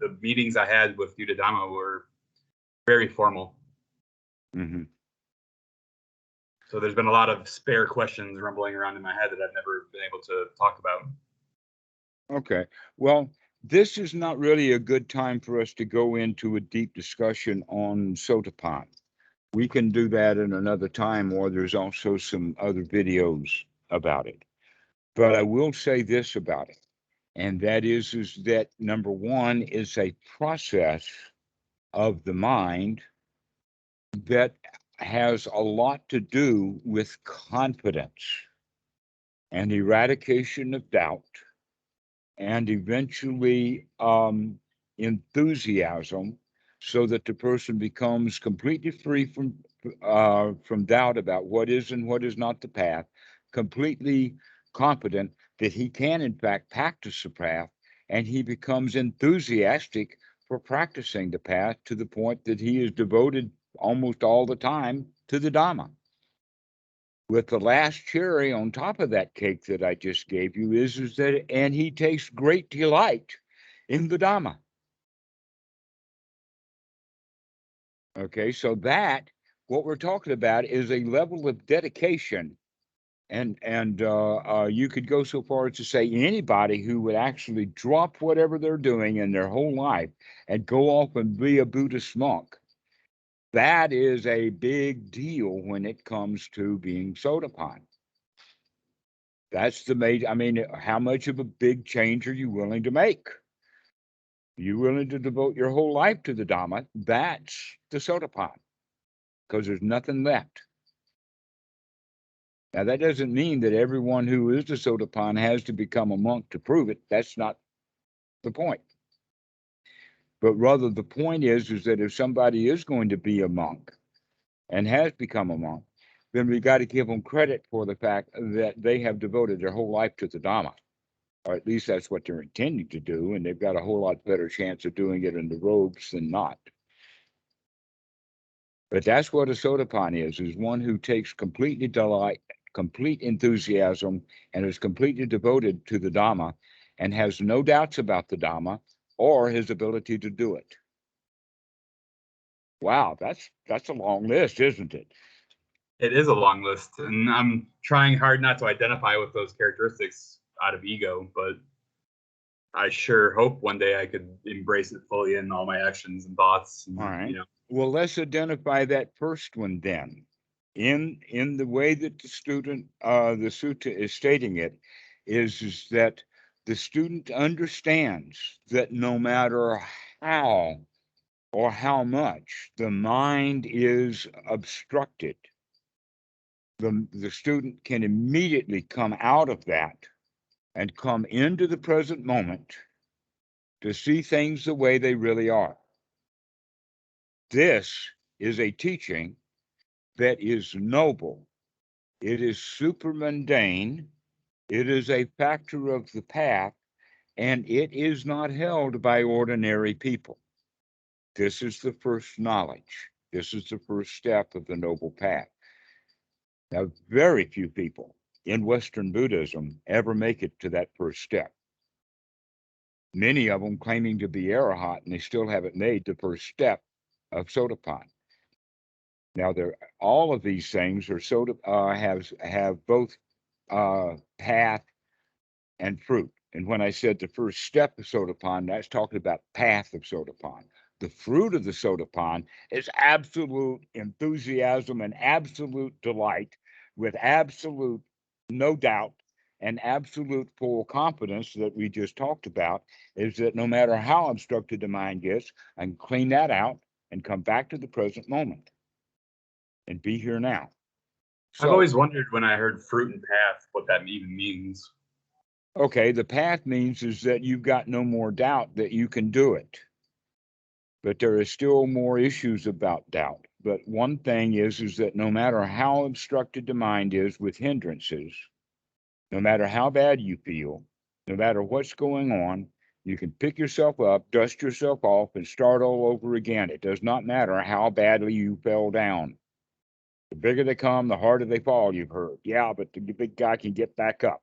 The meetings I had with Yuta Dhamma were very formal. Mm-hmm. So there's been a lot of spare questions rumbling around in my head that I've never been able to talk about. Okay. Well, this is not really a good time for us to go into a deep discussion on Sotapan. We can do that in another time, or there's also some other videos about it. But I will say this about it, and that is that number one is a process of the mind that has a lot to do with confidence and eradication of doubt, and eventually enthusiasm, so that the person becomes completely free from doubt about what is and what is not the path, completely confident that he can in fact practice the path, and he becomes enthusiastic for practicing the path to the point that he is devoted almost all the time to the Dhamma. With the last cherry on top of that cake that I just gave you is that, and he takes great delight in the Dhamma. Okay, so that, what we're talking about is a level of dedication, and you could go so far as to say anybody who would actually drop whatever they're doing in their whole life and go off and be a Buddhist monk. That is a big deal when it comes to being Sotapan. That's the major. I mean, how much of a big change are you willing to make? Are you willing to devote your whole life to the Dhamma? That's the Sotapan, because there's nothing left. Now, that doesn't mean that everyone who is a Sotapan has to become a monk to prove it. That's not the point. But rather, the point is that if somebody is going to be a monk and has become a monk, then we got to give them credit for the fact that they have devoted their whole life to the Dhamma. Or at least that's what they're intending to do, and they've got a whole lot better chance of doing it in the robes than not. But that's what a Sotapan is one who takes completely delight, complete enthusiasm, and is completely devoted to the Dhamma, and has no doubts about the Dhamma or his ability to do it. Wow, that's a long list, isn't it? It is a long list, and I'm trying hard not to identify with those characteristics out of ego, but I sure hope one day I could embrace it fully in all my actions and thoughts. And, All right. Well, let's identify that first one then. In the way that the student, the sutta is stating it, is that the student understands that no matter how or how much the mind is obstructed, the student can immediately come out of that and come into the present moment to see things the way they really are. This is a teaching that is noble. It is super mundane. It is a factor of the path, and it is not held by ordinary people. This is the first knowledge. This is the first step of the noble path. Now, very few people in Western Buddhism ever make it to that first step. Many of them claiming to be Arahat, and they still haven't made the first step of Sotapan. Now, all of these things are have both path and fruit. And when I said the first step of Sotapan, that's talking about path of Sotapan. The fruit of the Sotapan is absolute enthusiasm and absolute delight, with absolute no doubt and absolute full confidence that we just talked about, is that no matter how obstructed the mind gets, I can clean that out and come back to the present moment and be here now. I've always wondered when I heard fruit and path what that even means. Okay, the path means is that you've got no more doubt that you can do it. but there are still more issues about doubt. But one thing is that no matter how obstructed the mind is with hindrances, no matter how bad you feel, no matter what's going on, you can pick yourself up, dust yourself off, and start all over again. It does not matter how badly you fell down. The bigger they come, the harder they fall, you've heard. Yeah, but the big guy can get back up.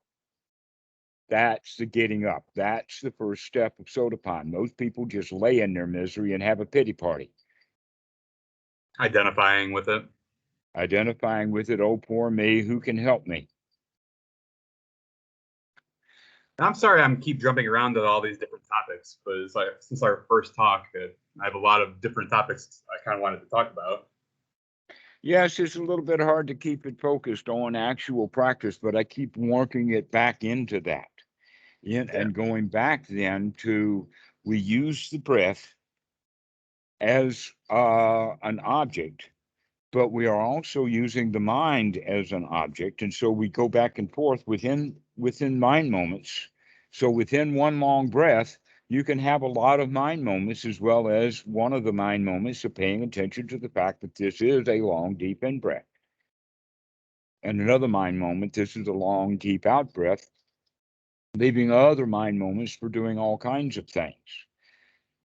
That's the getting up. That's the first step of Sotapan. Most people just lay in their misery and have a pity party. Identifying with it. Identifying with it, oh, poor me, who can help me? I'm sorry I'm keep jumping around to all these different topics, but it's like since our first talk, I have a lot of different topics I kind of wanted to talk about. Yes, it's a little bit hard to keep it focused on actual practice, but I keep working it back into that. And going back then to, we use the breath as an object, but we are also using the mind as an object. And so we go back and forth within mind moments. So within one long breath, you can have a lot of mind moments, as well as one of the mind moments of paying attention to the fact that this is a long, deep in breath. And another mind moment, this is a long, deep out breath, leaving other mind moments for doing all kinds of things.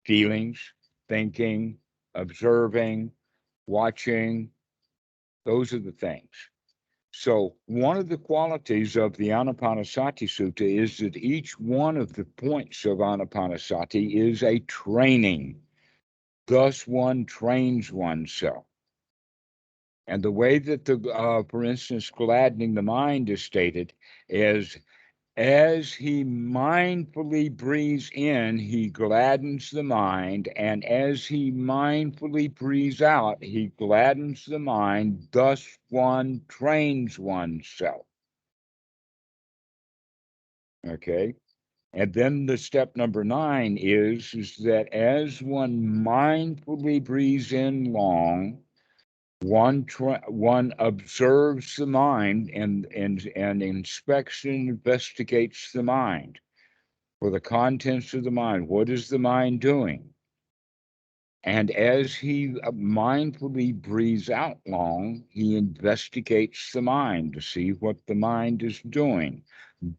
Feelings, thinking, observing, watching, those are the things. So one of the qualities of the Anapanasati Sutta is that each one of the points of Anapanasati is a training. Thus one trains oneself. And the way that for instance, gladdening the mind is stated is, as he mindfully breathes in, he gladdens the mind, and as he mindfully breathes out, he gladdens the mind. Thus one trains oneself. Okay? And then the step number 9 is that as one mindfully breathes in long, one observes the mind and inspects and investigates the mind for the contents of the mind. What is the mind doing? And as he mindfully breathes out long, he investigates the mind to see what the mind is doing.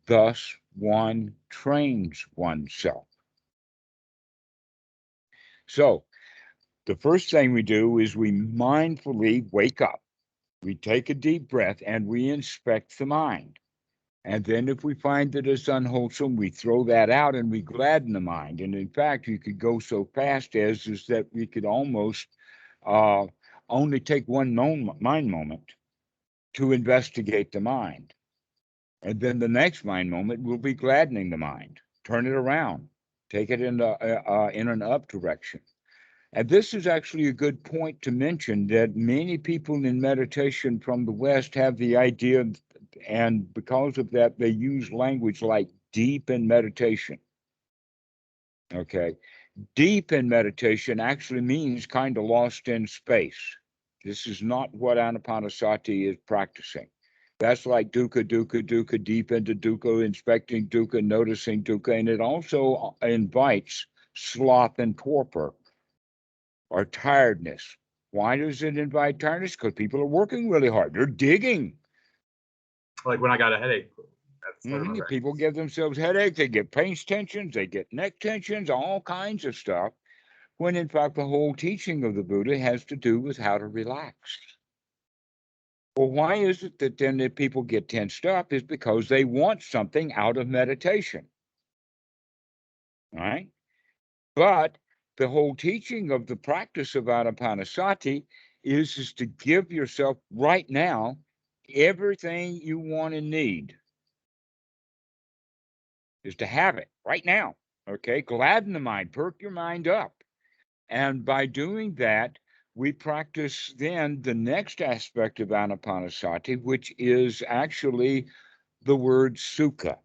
Thus, one trains oneself. So, the first thing we do is we mindfully wake up. We take a deep breath and we inspect the mind. And then if we find that it's unwholesome, we throw that out and we gladden the mind. And in fact, you could go so fast as is that we could almost only take one mind moment to investigate the mind. And then the next mind moment will be gladdening the mind. Turn it around. Take it in an up direction. And this is actually a good point to mention, that many people in meditation from the West have the idea, and because of that, they use language like deep in meditation. Okay. Deep in meditation actually means kind of lost in space. This is not what Anapanasati is practicing. That's like dukkha, dukkha, dukkha, deep into dukkha, inspecting dukkha, noticing dukkha, and it also invites sloth and torpor, or tiredness. Why does it invite tiredness? Because people are working really hard. They're digging. Like when I got a headache. People give themselves headaches. They get pain tensions. They get neck tensions, all kinds of stuff. When in fact, the whole teaching of the Buddha has to do with how to relax. Well, why is it that then that people get tensed up? Is because they want something out of meditation. Right? But the whole teaching of the practice of Anapanasati is to give yourself right now everything you want and need. Is to have it right now. Okay, gladden the mind, perk your mind up. And by doing that, we practice then the next aspect of Anapanasati, which is actually the word sukha.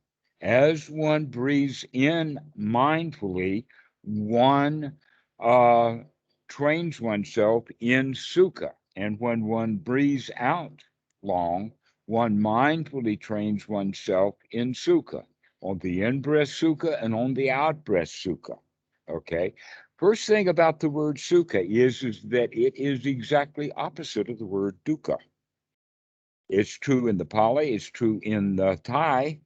As one breathes in mindfully, one trains oneself in sukha. And when one breathes out long, one mindfully trains oneself in sukha, on the in-breath sukha and on the out-breath sukha. Okay? First thing about the word sukha is that it is exactly opposite of the word dukkha. It's true in the Pali, it's true in the Thai,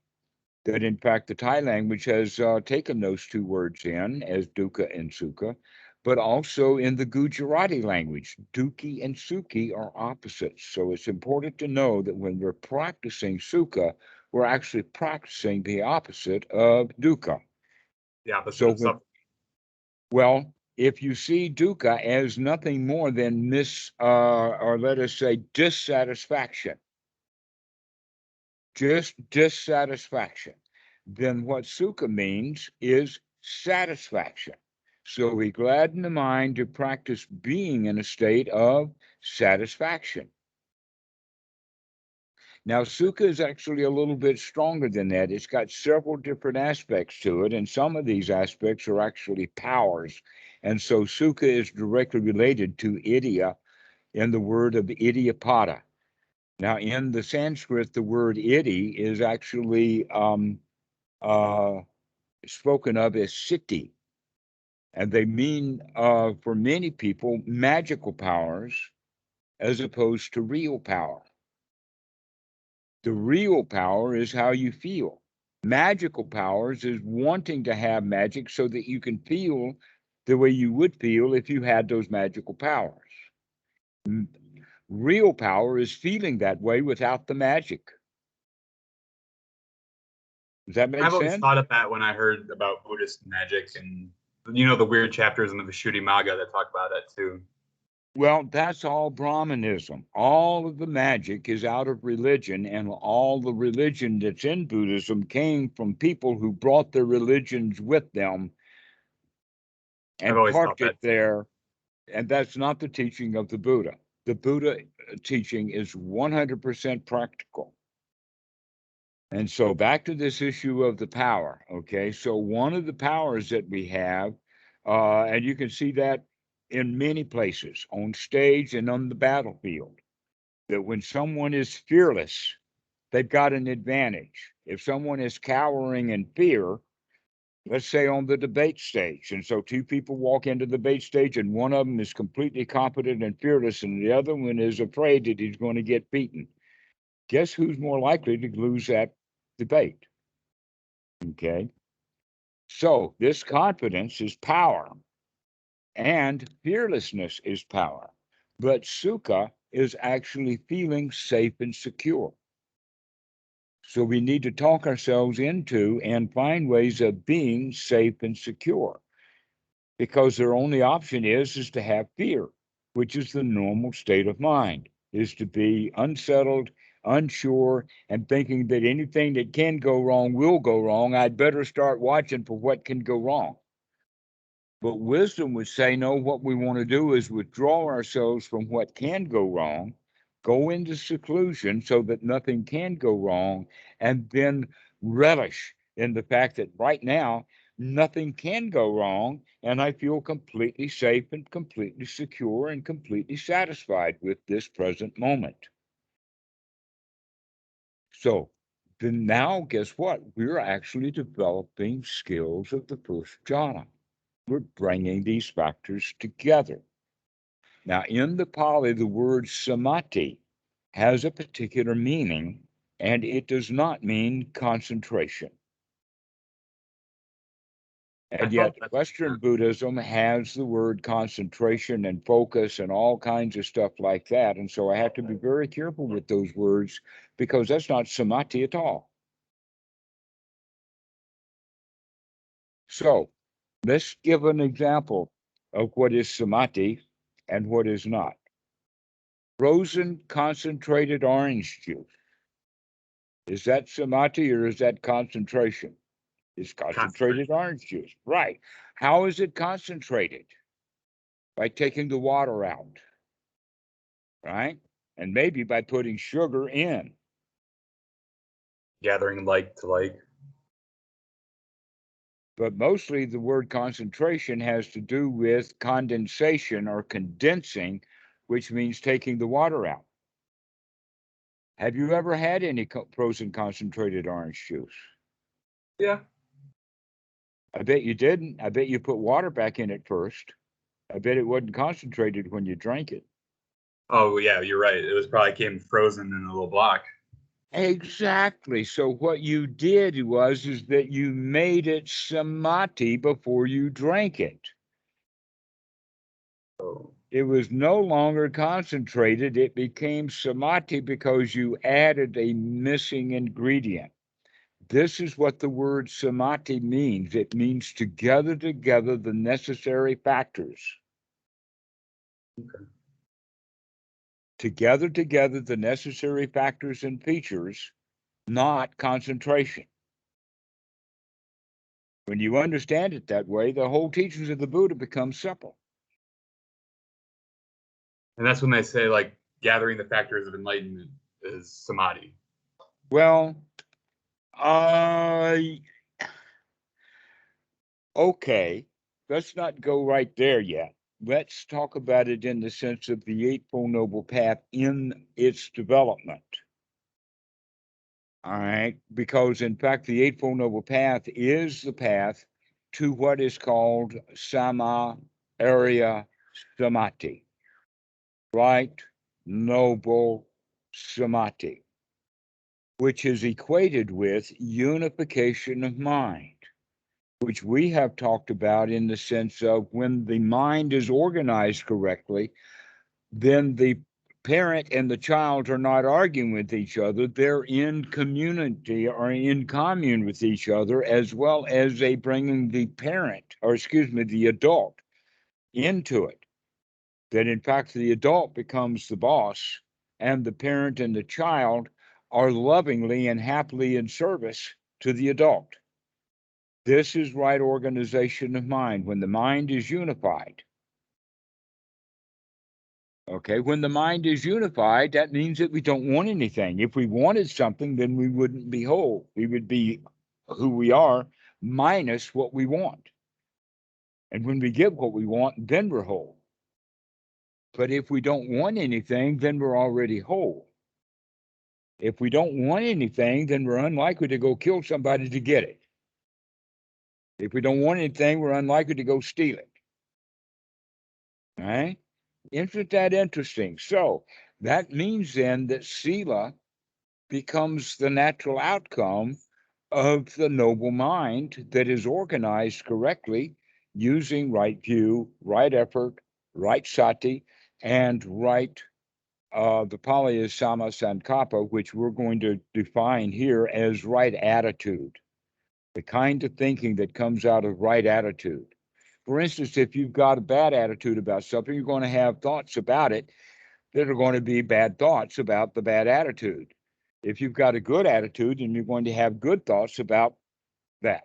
that in fact the Thai language has taken those two words in as dukkha and sukha, but also in the Gujarati language, dukhi and sukhi are opposites. So it's important to know that when we're practicing sukha, we're actually practicing the opposite of dukkha. The opposite So of suffering. well, if you see dukkha as nothing more than or let us say dissatisfaction, just dissatisfaction, then what sukha means is satisfaction. So we gladden the mind to practice being in a state of satisfaction. Now, sukha is actually a little bit stronger than that. It's got several different aspects to it, and some of these aspects are actually powers. And so sukha is directly related to idya in the word of idyapada. Now, in the Sanskrit, the word iti is actually spoken of as siddhi, and they mean, for many people, magical powers as opposed to real power. The real power is how you feel. Magical powers is wanting to have magic so that you can feel the way you would feel if you had those magical powers. Real power is feeling that way without the magic. Does that make I've always sense? thought of that when I heard about Buddhist magic and the weird chapters in the Visuddhimagga that talk about that too. Well, that's all Brahmanism. All of the magic is out of religion, and all the religion that's in Buddhism came from people who brought their religions with them I've and always thought parked it that too. there. And that's not the teaching of the Buddha. The Buddha teaching is 100% practical. And so back to this issue of the power. Okay. So one of the powers that we have, and you can see that in many places on stage and on the battlefield, that when someone is fearless, they've got an advantage. If someone is cowering in fear, let's say on the debate stage, and so two people walk into the debate stage, and one of them is completely competent and fearless, and the other one is afraid that he's going to get beaten. Guess who's more likely to lose that debate? Okay. So this confidence is power, and fearlessness is power. But sukha is actually feeling safe and secure. So we need to talk ourselves into and find ways of being safe and secure, because their only option is to have fear, which is the normal state of mind, is to be unsettled, unsure, and thinking that anything that can go wrong will go wrong. I'd better start watching for what can go wrong. But wisdom would say, no, what we want to do is withdraw ourselves from what can go wrong, go into seclusion so that nothing can go wrong, and then relish in the fact that right now, nothing can go wrong, and I feel completely safe and completely secure and completely satisfied with this present moment. So then now, guess what? We're actually developing skills of the first jhana. We're bringing these factors together. Now, in the Pali, the word samadhi has a particular meaning, and it does not mean concentration. I And thought yet, that's Western Buddhism has the word concentration and focus and all kinds of stuff like that. And so I have to be very careful with those words because that's not samadhi at all. So let's give an example of what is samadhi and what is not. Frozen concentrated orange juice. Is that samadhi or is that concentration? It's concentrated concentration. orange juice. Right. How is it concentrated? By taking the water out, right? And maybe by putting sugar in. Gathering like to like. But mostly the word concentration has to do with condensation or condensing, which means taking the water out. Have you ever had any frozen concentrated orange juice? Yeah. I bet you didn't. I bet you put water back in it first. I bet it wasn't concentrated when you drank it. Oh yeah, you're right. It was probably came frozen in a little block. Exactly. So what you did is that you made it samadhi before you drank it. Oh. It was no longer concentrated. It became samadhi because you added a missing ingredient. This is what the word samadhi means. It means to gather together the necessary factors. Okay. To gather together the necessary factors and features, not concentration. When you understand it that way, the whole teachings of the Buddha become simple. And that's when they say like gathering the factors of enlightenment is samadhi. Well, okay, let's not go right there yet. Let's talk about it in the sense of the Eightfold Noble Path in its development. All right, because in fact, the Eightfold Noble Path is the path to what is called Sama Arya Samadhi, right? Noble Samadhi, which is equated with unification of mind, which we have talked about in the sense of when the mind is organized correctly, then the parent and the child are not arguing with each other. They're in community or in commune with each other, as well as they bringing the parent, or excuse me, the adult into it. That in fact, the adult becomes the boss, and the parent and the child are lovingly and happily in service to the adult. This is right organization of mind when the mind is unified. Okay, when the mind is unified, that means that we don't want anything. If we wanted something, then we wouldn't be whole. We would be who we are minus what we want. And when we get what we want, then we're whole. But if we don't want anything, then we're already whole. If we don't want anything, then we're unlikely to go kill somebody to get it. If we don't want anything, we're unlikely to go steal it. All right? Isn't that interesting? So that means then that sila becomes the natural outcome of the noble mind that is organized correctly using right view, right effort, right sati, and right, the Pali is sama sankappa, which we're going to define here as right attitude, the kind of thinking that comes out of right attitude. For instance, if you've got a bad attitude about something, you're going to have thoughts about it that are going to be bad thoughts about the bad attitude. If you've got a good attitude, then you're going to have good thoughts about that.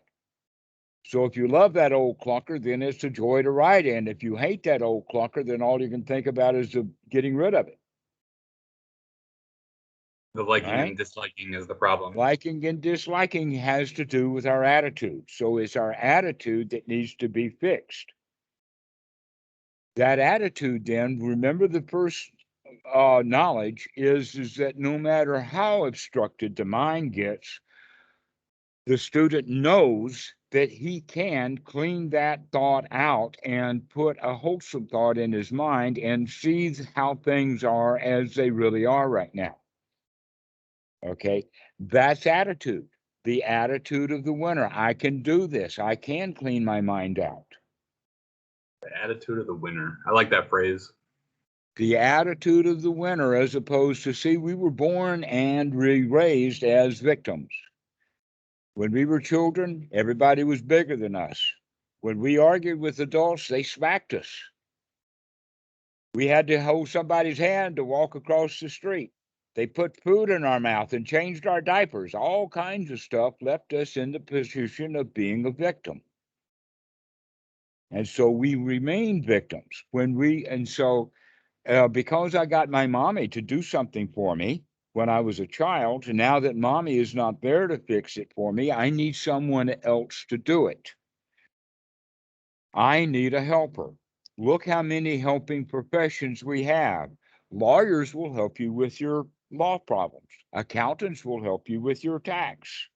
So if you love that old clunker, then it's a joy to ride in. If you hate that old clunker, then all you can think about is getting rid of it. The liking Right? and disliking is the problem. Liking and disliking has to do with our attitude. So it's our attitude that needs to be fixed. That attitude, then, remember the first knowledge is that no matter how obstructed the mind gets, the student knows that he can clean that thought out and put a wholesome thought in his mind and sees how things are as they really are right now. Okay, that's attitude. The attitude of the winner. I can do this. I can clean my mind out. The attitude of the winner. I like that phrase. The attitude of the winner, as opposed to, see, we were born and raised as victims. When we were children, everybody was bigger than us. When we argued with adults, they smacked us. We had to hold somebody's hand to walk across the street. They put food in our mouth and changed our diapers. All kinds of stuff left us in the position of being a victim. And so we remained victims because I got my mommy to do something for me when I was a child, and now that mommy is not there to fix it for me, I need someone else to do it. I need a helper. Look how many helping professions we have. Lawyers will help you with your law problems. Accountants will help you with your tax.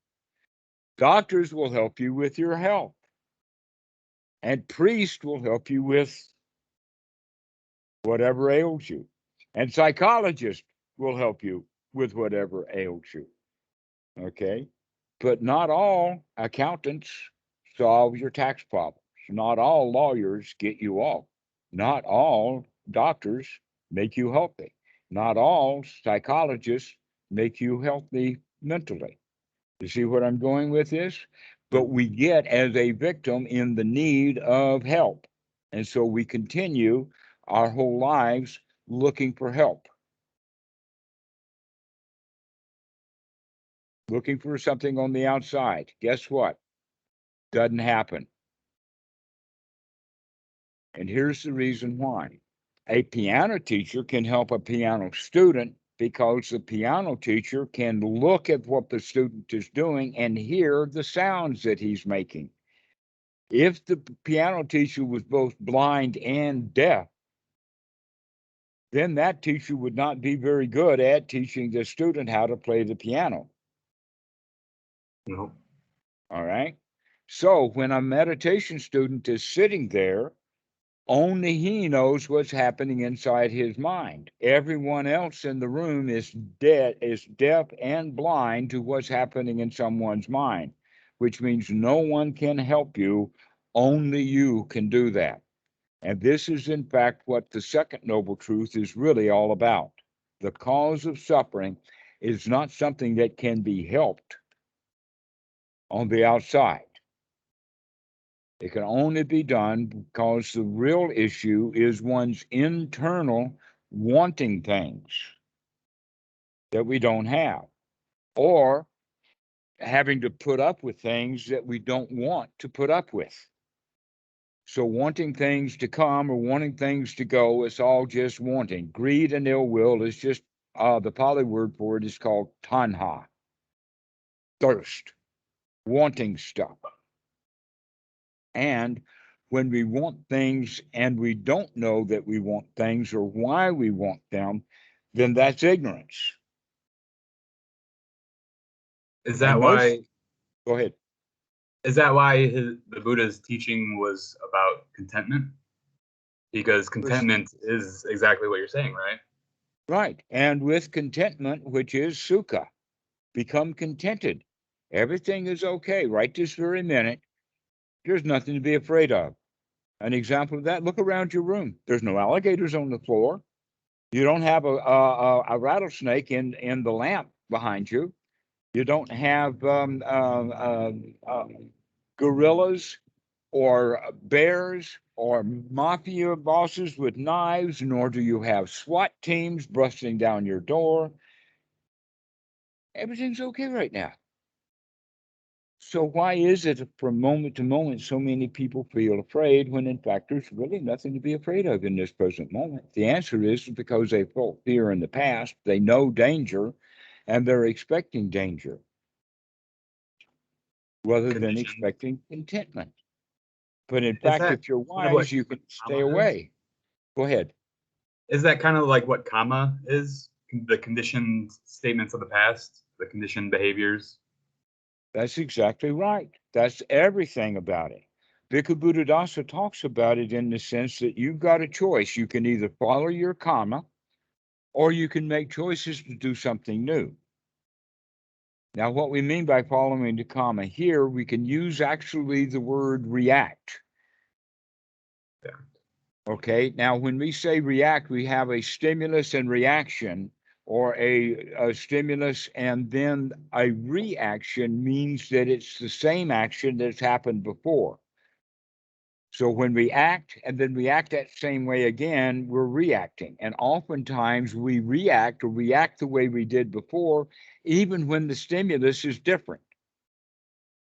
Doctors will help you with your health. And priest will help you with whatever ails you. And psychologist will help you with whatever ails you. Okay? But not all accountants solve your tax problems. Not all lawyers get you off. Not all doctors make you healthy. Not all psychologists make you healthy mentally. You see what I'm going with this? But we get as a victim in the need of help. And so we continue our whole lives looking for help, looking for something on the outside. Guess what? Doesn't happen. And here's the reason why. A piano teacher can help a piano student because the piano teacher can look at what the student is doing and hear the sounds that he's making. If the piano teacher was both blind and deaf, then that teacher would not be very good at teaching the student how to play the piano. No. All right. So when a meditation student is sitting there, only he knows what's happening inside his mind. Everyone else in the room is deaf and blind to what's happening in someone's mind, which means no one can help you. Only you can do that. And this is, in fact, what the second noble truth is really all about. The cause of suffering is not something that can be helped on the outside. It can only be done because the real issue is one's internal wanting things that we don't have, or having to put up with things that we don't want to put up with. So wanting things to come or wanting things to go, it's all just wanting. Greed and ill will is just, the Pali word for it is called tanha, thirst, wanting stuff. And when we want things and we don't know that we want things or why we want them, then that's ignorance. Is And that most, why? go ahead. Is that why the Buddha's teaching was about contentment? Because contentment is exactly what you're saying, right? Right. And with contentment, which is sukha, become contented. Everything is okay right this very minute. There's nothing to be afraid of. An example of that, look around your room. There's no alligators on the floor. You don't have a rattlesnake in the lamp behind you. You don't have gorillas or bears or mafia bosses with knives, nor do you have SWAT teams busting down your door. Everything's okay right now. So why is it from moment to moment so many people feel afraid when in fact there's really nothing to be afraid of in this present moment? The answer is because they felt fear in the past, they know danger, and they're expecting danger rather than Conditioned. expecting contentment. But in Is fact, that if you're kind of what wise, you can stay karma is? away. Go ahead. Is that kind of like what karma is? The conditioned statements of the past, the conditioned behaviors. That's exactly right. That's everything about it. Bhikkhu Buddhadasa talks about it in the sense that you've got a choice. You can either follow your karma or you can make choices to do something new. Now, what we mean by following the karma here, we can use actually the word react. Yeah. Okay. Now, when we say react, we have a stimulus and reaction, or a stimulus and then a reaction means that it's the same action that's happened before. So when we act and then we act that same way again, we're reacting. And oftentimes we react the way we did before, even when the stimulus is different.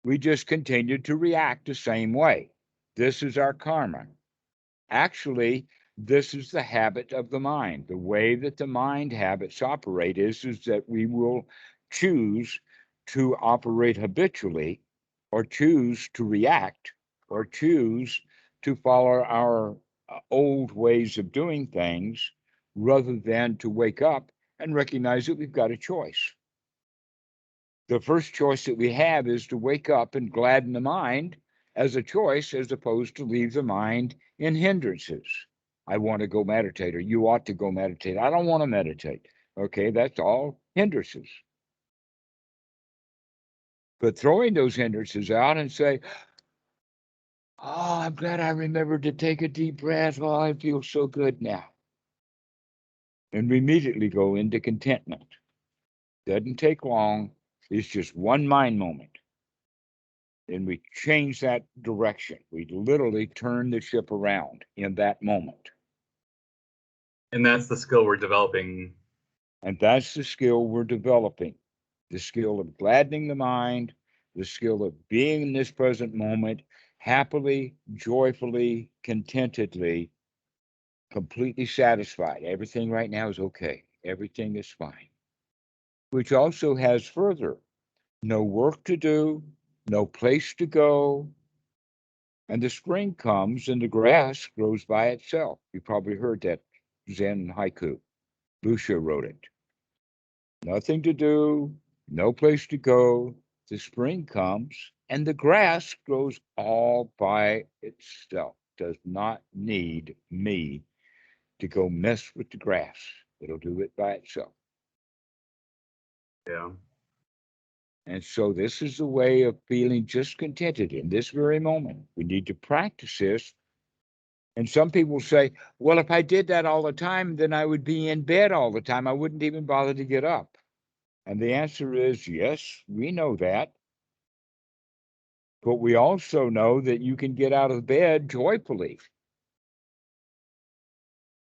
We just continue to react the same way. This is our karma. Actually, this is the habit of the mind. The way that the mind habits operate is that we will choose to operate habitually, or choose to react, or choose to follow our old ways of doing things, rather than to wake up and recognize that we've got a choice. The first choice that we have is to wake up and gladden the mind as a choice, as opposed to leave the mind in hindrances. I want to go meditate, or you ought to go meditate. I don't want to meditate. Okay, that's all hindrances. But throwing those hindrances out and say, oh, I'm glad I remembered to take a deep breath. Oh, I feel so good now. And we immediately go into contentment. Doesn't take long. It's just one mind moment. And we change that direction. We literally turn the ship around in that moment. And that's the skill we're developing. And that's the skill we're developing. The skill of gladdening the mind, the skill of being in this present moment, happily, joyfully, contentedly, completely satisfied. Everything right now is okay. Everything is fine. Which also has further, no work to do, no place to go. And the spring comes and the grass grows by itself. You probably heard that Zen haiku. Busha wrote it. Nothing to do, no place to go. The spring comes and the grass grows all by itself. Does not need me to go mess with the grass. It'll do it by itself. Yeah. And so this is a way of feeling just contented in this very moment. We need to practice this. And some people say, well, if I did that all the time, then I would be in bed all the time. I wouldn't even bother to get up. And the answer is yes, we know that. But we also know that you can get out of bed joyfully.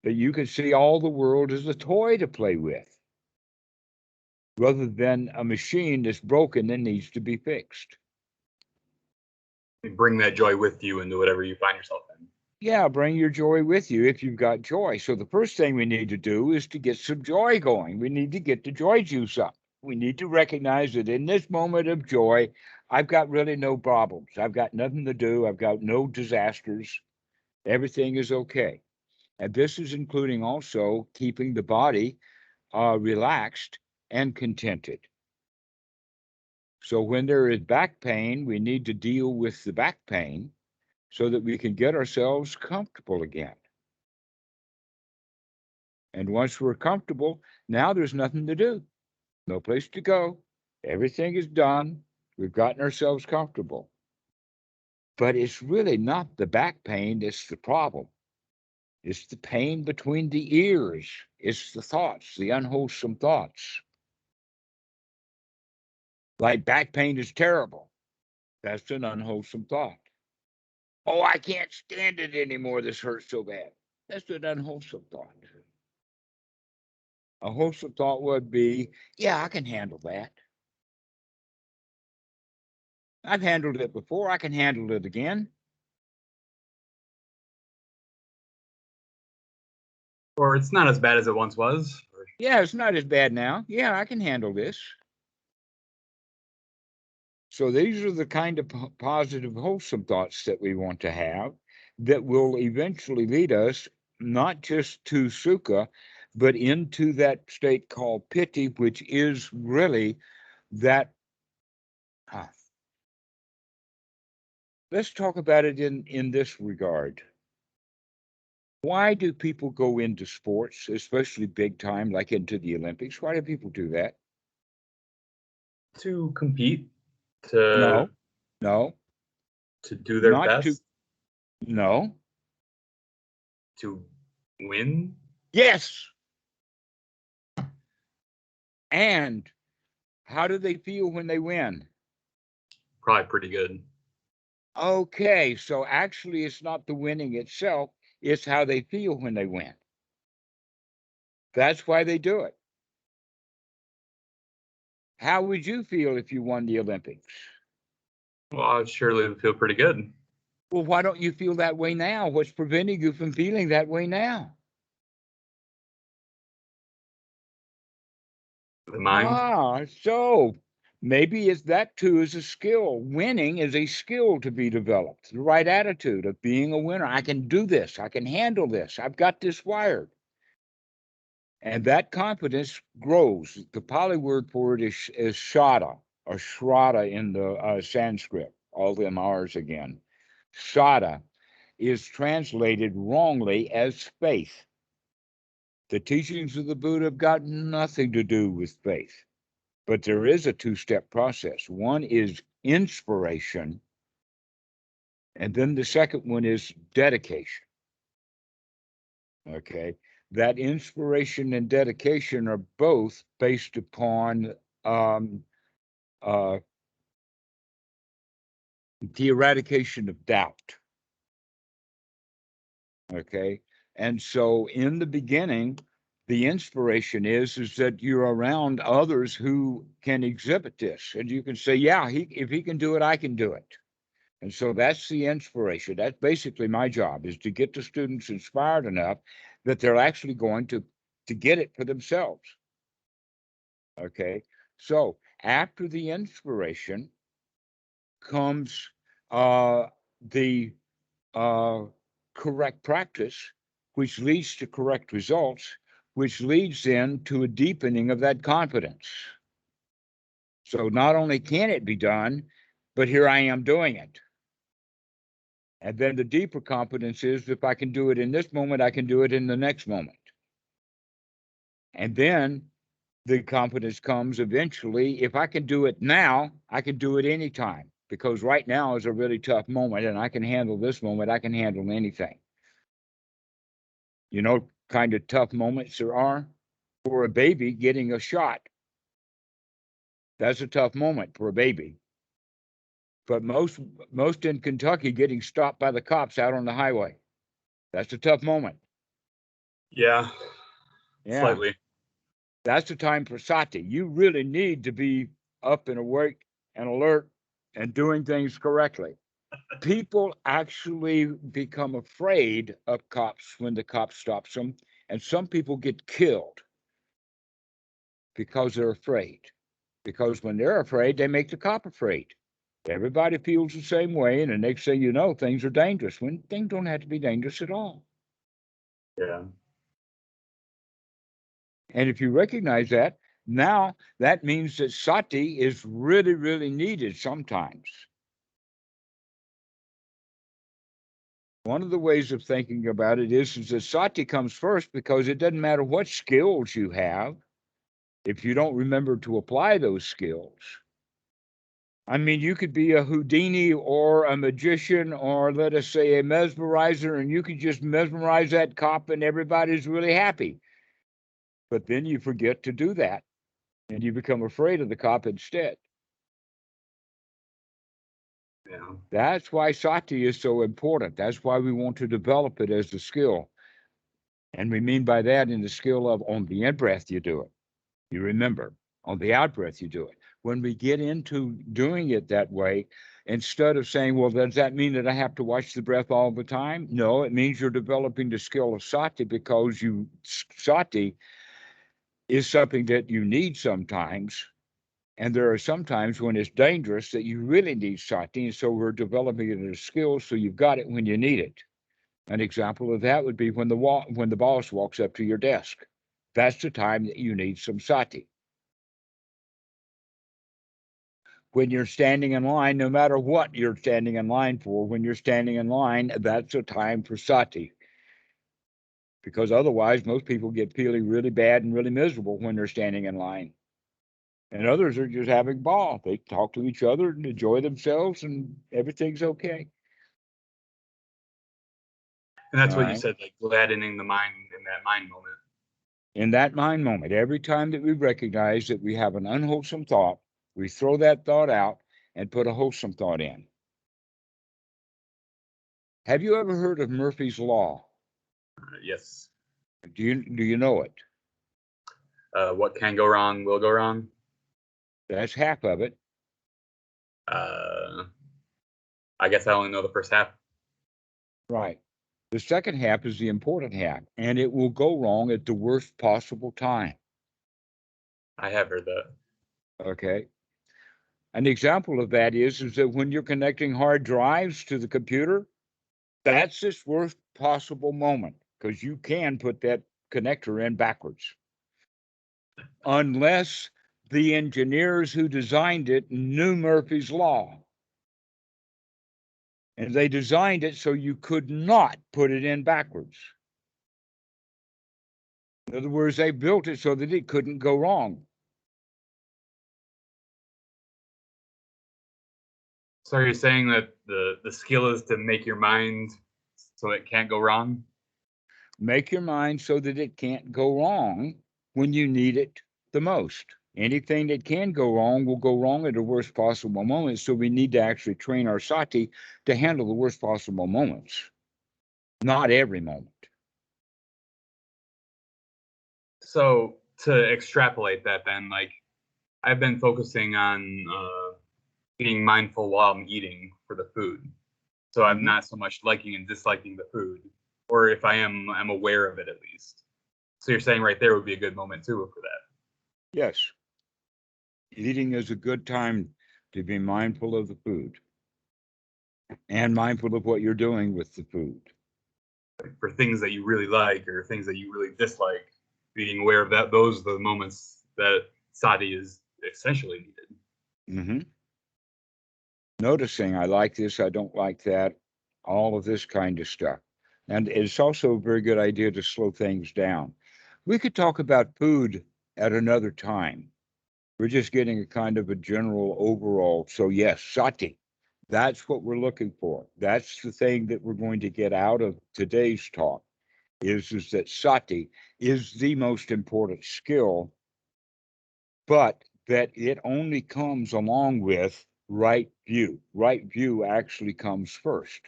That you can see all the world as a toy to play with, rather than a machine that's broken and needs to be fixed. You bring that joy with you into whatever you find yourself in. Yeah, bring your joy with you if you've got joy. So the first thing we need to do is to get some joy going. We need to get the joy juice up. We need to recognize that in this moment of joy, I've got really no problems. I've got nothing to do. I've got no disasters. Everything is okay. And this is including also keeping the body relaxed and contented. So when there is back pain, we need to deal with the back pain so that we can get ourselves comfortable again. And once we're comfortable, now there's nothing to do, no place to go. Everything is done. We've gotten ourselves comfortable. But it's really not the back pain that's the problem. It's the pain between the ears. It's the thoughts, the unwholesome thoughts. Like back pain is terrible. That's an unwholesome thought. Oh, I can't stand it anymore. This hurts so bad. That's an unwholesome thought. A wholesome thought would be, yeah, I can handle that. I've handled it before. I can handle it again. Or it's not as bad as it once was. Yeah, it's not as bad now. Yeah, I can handle this. So these are the kind of positive, wholesome thoughts that we want to have that will eventually lead us not just to sukha, but into that state called piti, which is really that. Let's talk about it in this regard. Why do people go into sports, especially big time, like into the Olympics? Why do people do that? To compete, No, to no, do their not to, best, no. to win. Yes. And how do they feel when they win? Probably pretty good. Okay, so actually it's not the winning itself, it's how they feel when they win. That's why they do it. How would you feel if you won the Olympics? Well, I surely would feel pretty good. Well, why don't you feel that way now? What's preventing you from feeling that way now? The mind. So maybe it's that too is a skill. Winning is a skill to be developed. The right attitude of being a winner. I can do this. I can handle this. I've got this wired. And that confidence grows. The Pali word for it is shraddha or shraddha in the Sanskrit. All them R's again. Sada, is translated wrongly as faith. The teachings of the Buddha have got nothing to do with faith, but there is a two-step process. One is inspiration, and then the second one is dedication. Okay, that inspiration and dedication are both based upon uh, the eradication of doubt. Okay, and so in the beginning, the inspiration is that you're around others who can exhibit this, and you can say, yeah, if he can do it, I can do it. And so that's the inspiration. That's basically my job, is to get the students inspired enough that they're actually going to get it for themselves. Okay, so after the inspiration comes the correct practice, which leads to correct results, which leads then to a deepening of that confidence. So not only can it be done, but here I am doing it. And then the deeper confidence is, if I can do it in this moment, I can do it in the next moment. And then the confidence comes eventually, if I can do it now, I can do it anytime, because right now is a really tough moment and I can handle this moment, I can handle anything. You know, kind of tough moments there are for a baby getting a shot. That's a tough moment for a baby. But most in Kentucky getting stopped by the cops out on the highway, that's a tough moment. Yeah, slightly. That's the time for sati. You really need to be up and awake and alert and doing things correctly. People actually become afraid of cops when the cop stops them, and some people get killed because they're afraid. Because when they're afraid, they make the cop afraid. Everybody feels the same way, and the next thing you know, things are dangerous, when things don't have to be dangerous at all. Yeah. And if you recognize that, now that means that sati is really, really needed sometimes. One of the ways of thinking about it is that sati comes first, because it doesn't matter what skills you have if you don't remember to apply those skills. I mean, you could be a Houdini or a magician, or let us say a mesmerizer, and you could just mesmerize that cop and everybody's really happy. But then you forget to do that, and you become afraid of the cop instead. Yeah. That's why sati is so important. That's why we want to develop it as a skill. And we mean by that, in the skill of, on the in-breath, you do it. You remember. On the out-breath, you do it. When we get into doing it that way, instead of saying, well, does that mean that I have to watch the breath all the time? No, it means you're developing the skill of sati, because sati is something that you need sometimes. And there are some times when it's dangerous that you really need sati. And so we're developing it as a skill, so you've got it when you need it. An example of that would be when the boss walks up to your desk. That's the time that you need some sati. When you're standing in line, no matter what you're standing in line for, when you're standing in line, that's a time for sati. Because otherwise, most people get feeling really bad and really miserable when they're standing in line. And others are just having ball. They talk to each other and enjoy themselves, and everything's okay. And that's All what you right. said, like gladdening the mind in that mind moment. In that mind moment, every time that we recognize that we have an unwholesome thought, we throw that thought out and put a wholesome thought in. Have you ever heard of Murphy's Law? Yes. Do you know it? What can go wrong will go wrong. That's half of it. I guess I only know the first half. Right. The second half is the important half, and it will go wrong at the worst possible time. I have heard that. Okay. An example of that is that when you're connecting hard drives to the computer, that's its worst possible moment, because you can put that connector in backwards. Unless the engineers who designed it knew Murphy's Law. And they designed it so you could not put it in backwards. In other words, they built it so that it couldn't go wrong. So you're saying that the skill is to make your mind so it can't go wrong? Make your mind so that it can't go wrong when you need it the most. Anything that can go wrong will go wrong at the worst possible moment. So we need to actually train our sati to handle the worst possible moments, not every moment. So to extrapolate that then, like I've been focusing on being mindful while I'm eating for the food. So I'm not so much liking and disliking the food, or if I am, I'm aware of it at least. So you're saying right there would be a good moment too for that. Yes. Eating is a good time to be mindful of the food and mindful of what you're doing with the food. Like for things that you really like or things that you really dislike, being aware of that, those are the moments that sati is essentially needed. Mm-hmm. Noticing, I like this, I don't like that, all of this kind of stuff. And it's also a very good idea to slow things down. We could talk about food at another time. We're just getting a kind of a general overall. So yes, sati, that's what we're looking for. That's the thing that we're going to get out of today's talk is that sati is the most important skill, but that it only comes along with right view. Right view actually comes first.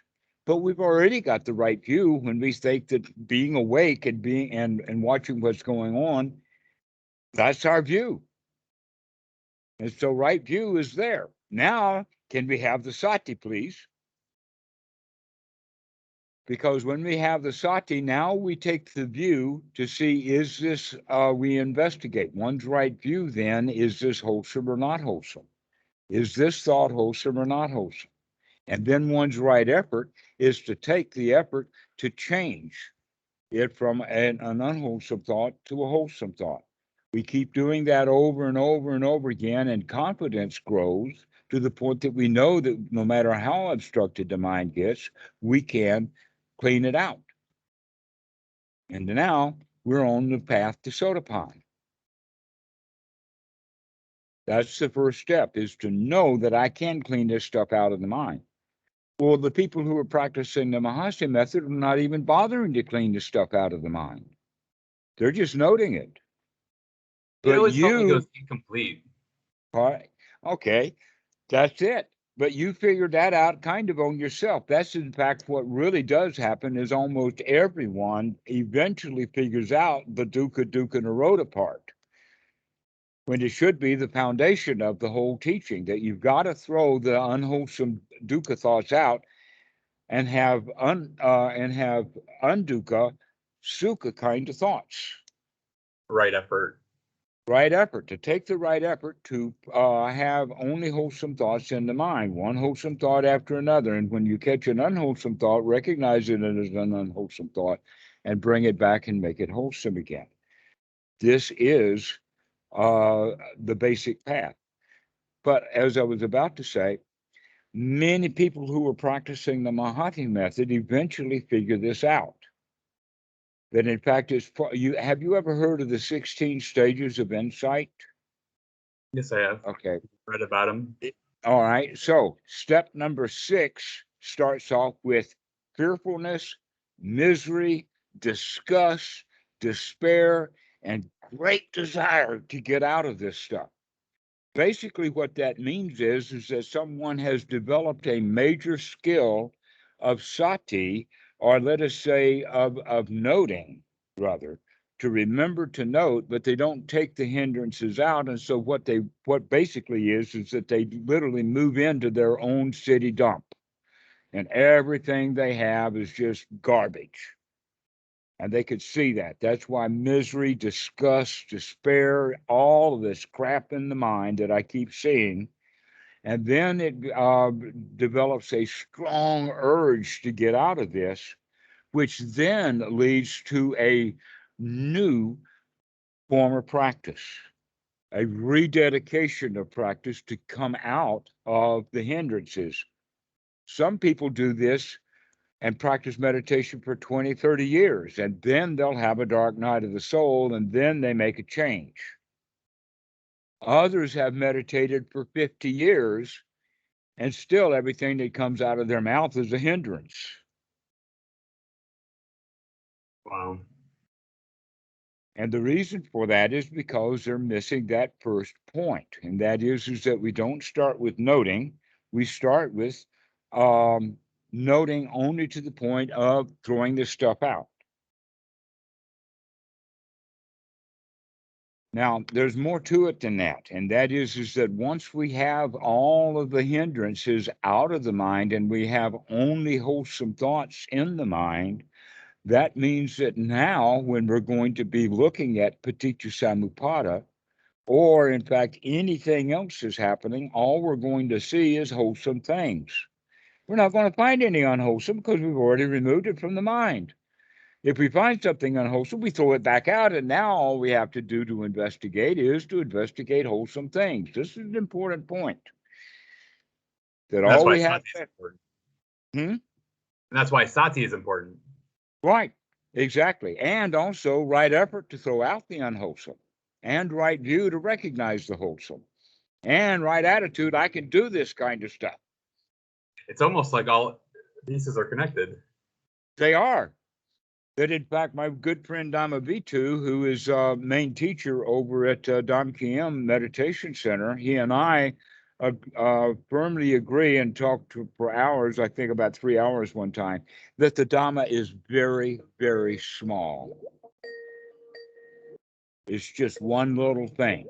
But we've already got the right view when we think that being awake and being and watching what's going on, that's our view. And so right view is there. Now, can we have the sati, please? Because when we have the sati, now we take the view to see, is this, we investigate one's right view then, is this wholesome or not wholesome? Is this thought wholesome or not wholesome? And then one's right effort is to take the effort to change it from an unwholesome thought to a wholesome thought. We keep doing that over and over and over again, and confidence grows to the point that we know that no matter how obstructed the mind gets, we can clean it out. And now we're on the path to Sotapan. That's the first step, is to know that I can clean this stuff out of the mind. Well, the people who are practicing the Mahasi method are not even bothering to clean the stuff out of the mind. They're just noting it. It But always felt like it was you, incomplete. all right, okay, that's it. But you figured that out kind of on yourself. That's in fact what really does happen is almost everyone eventually figures out the dukkha, dukkha, nirodha part, when it should be the foundation of the whole teaching, that you've got to throw the unwholesome dukkha thoughts out and have undukkha, sukha kind of thoughts. Right effort. Right effort, to take the right effort to have only wholesome thoughts in the mind, one wholesome thought after another. And when you catch an unwholesome thought, recognize it as an unwholesome thought and bring it back and make it wholesome again. This is the basic path. But as I was about to say, many people who are practicing the Mahasi method eventually figure this out. That in fact, have you ever heard of the 16 stages of insight? Yes, I have. Okay. Read about them. All right. So step number 6 starts off with fearfulness, misery, disgust, despair, and great desire to get out of this stuff. Basically, what that means is that someone has developed a major skill of sati, or let us say of noting, rather, to remember to note, but they don't take the hindrances out. And so what basically is that they literally move into their own city dump, and everything they have is just garbage. And they could see that. That's why misery, disgust, despair, all of this crap in the mind that I keep seeing. And then it develops a strong urge to get out of this, which then leads to a new form of practice, a rededication of practice to come out of the hindrances. Some people do this and practice meditation for 20, 30 years, and then they'll have a dark night of the soul, and then they make a change. Others have meditated for 50 years, and still everything that comes out of their mouth is a hindrance. Wow. And the reason for that is because they're missing that first point. And that is that we don't start with noting. We start with noting only to the point of throwing this stuff out. Now, there's more to it than that. And that is that once we have all of the hindrances out of the mind and we have only wholesome thoughts in the mind, that means that now when we're going to be looking at paticca samuppada, or in fact anything else is happening, all we're going to see is wholesome things. We're not going to find any unwholesome because we've already removed it from the mind. If we find something unwholesome, we throw it back out, and now all we have to do to investigate is to investigate wholesome things. This is an important point. That That's all why we have sati is important. And that's why sati is important. Right, exactly. And also right effort to throw out the unwholesome, and right view to recognize the wholesome, and right attitude, I can do this kind of stuff. It's almost like all pieces are connected. They are. That in fact, my good friend Dhammarato, who is main teacher over at Dhammarato Meditation Center, he and I firmly agree and talked for hours, I think about 3 hours one time, that the Dhamma is very, very small. It's just one little thing.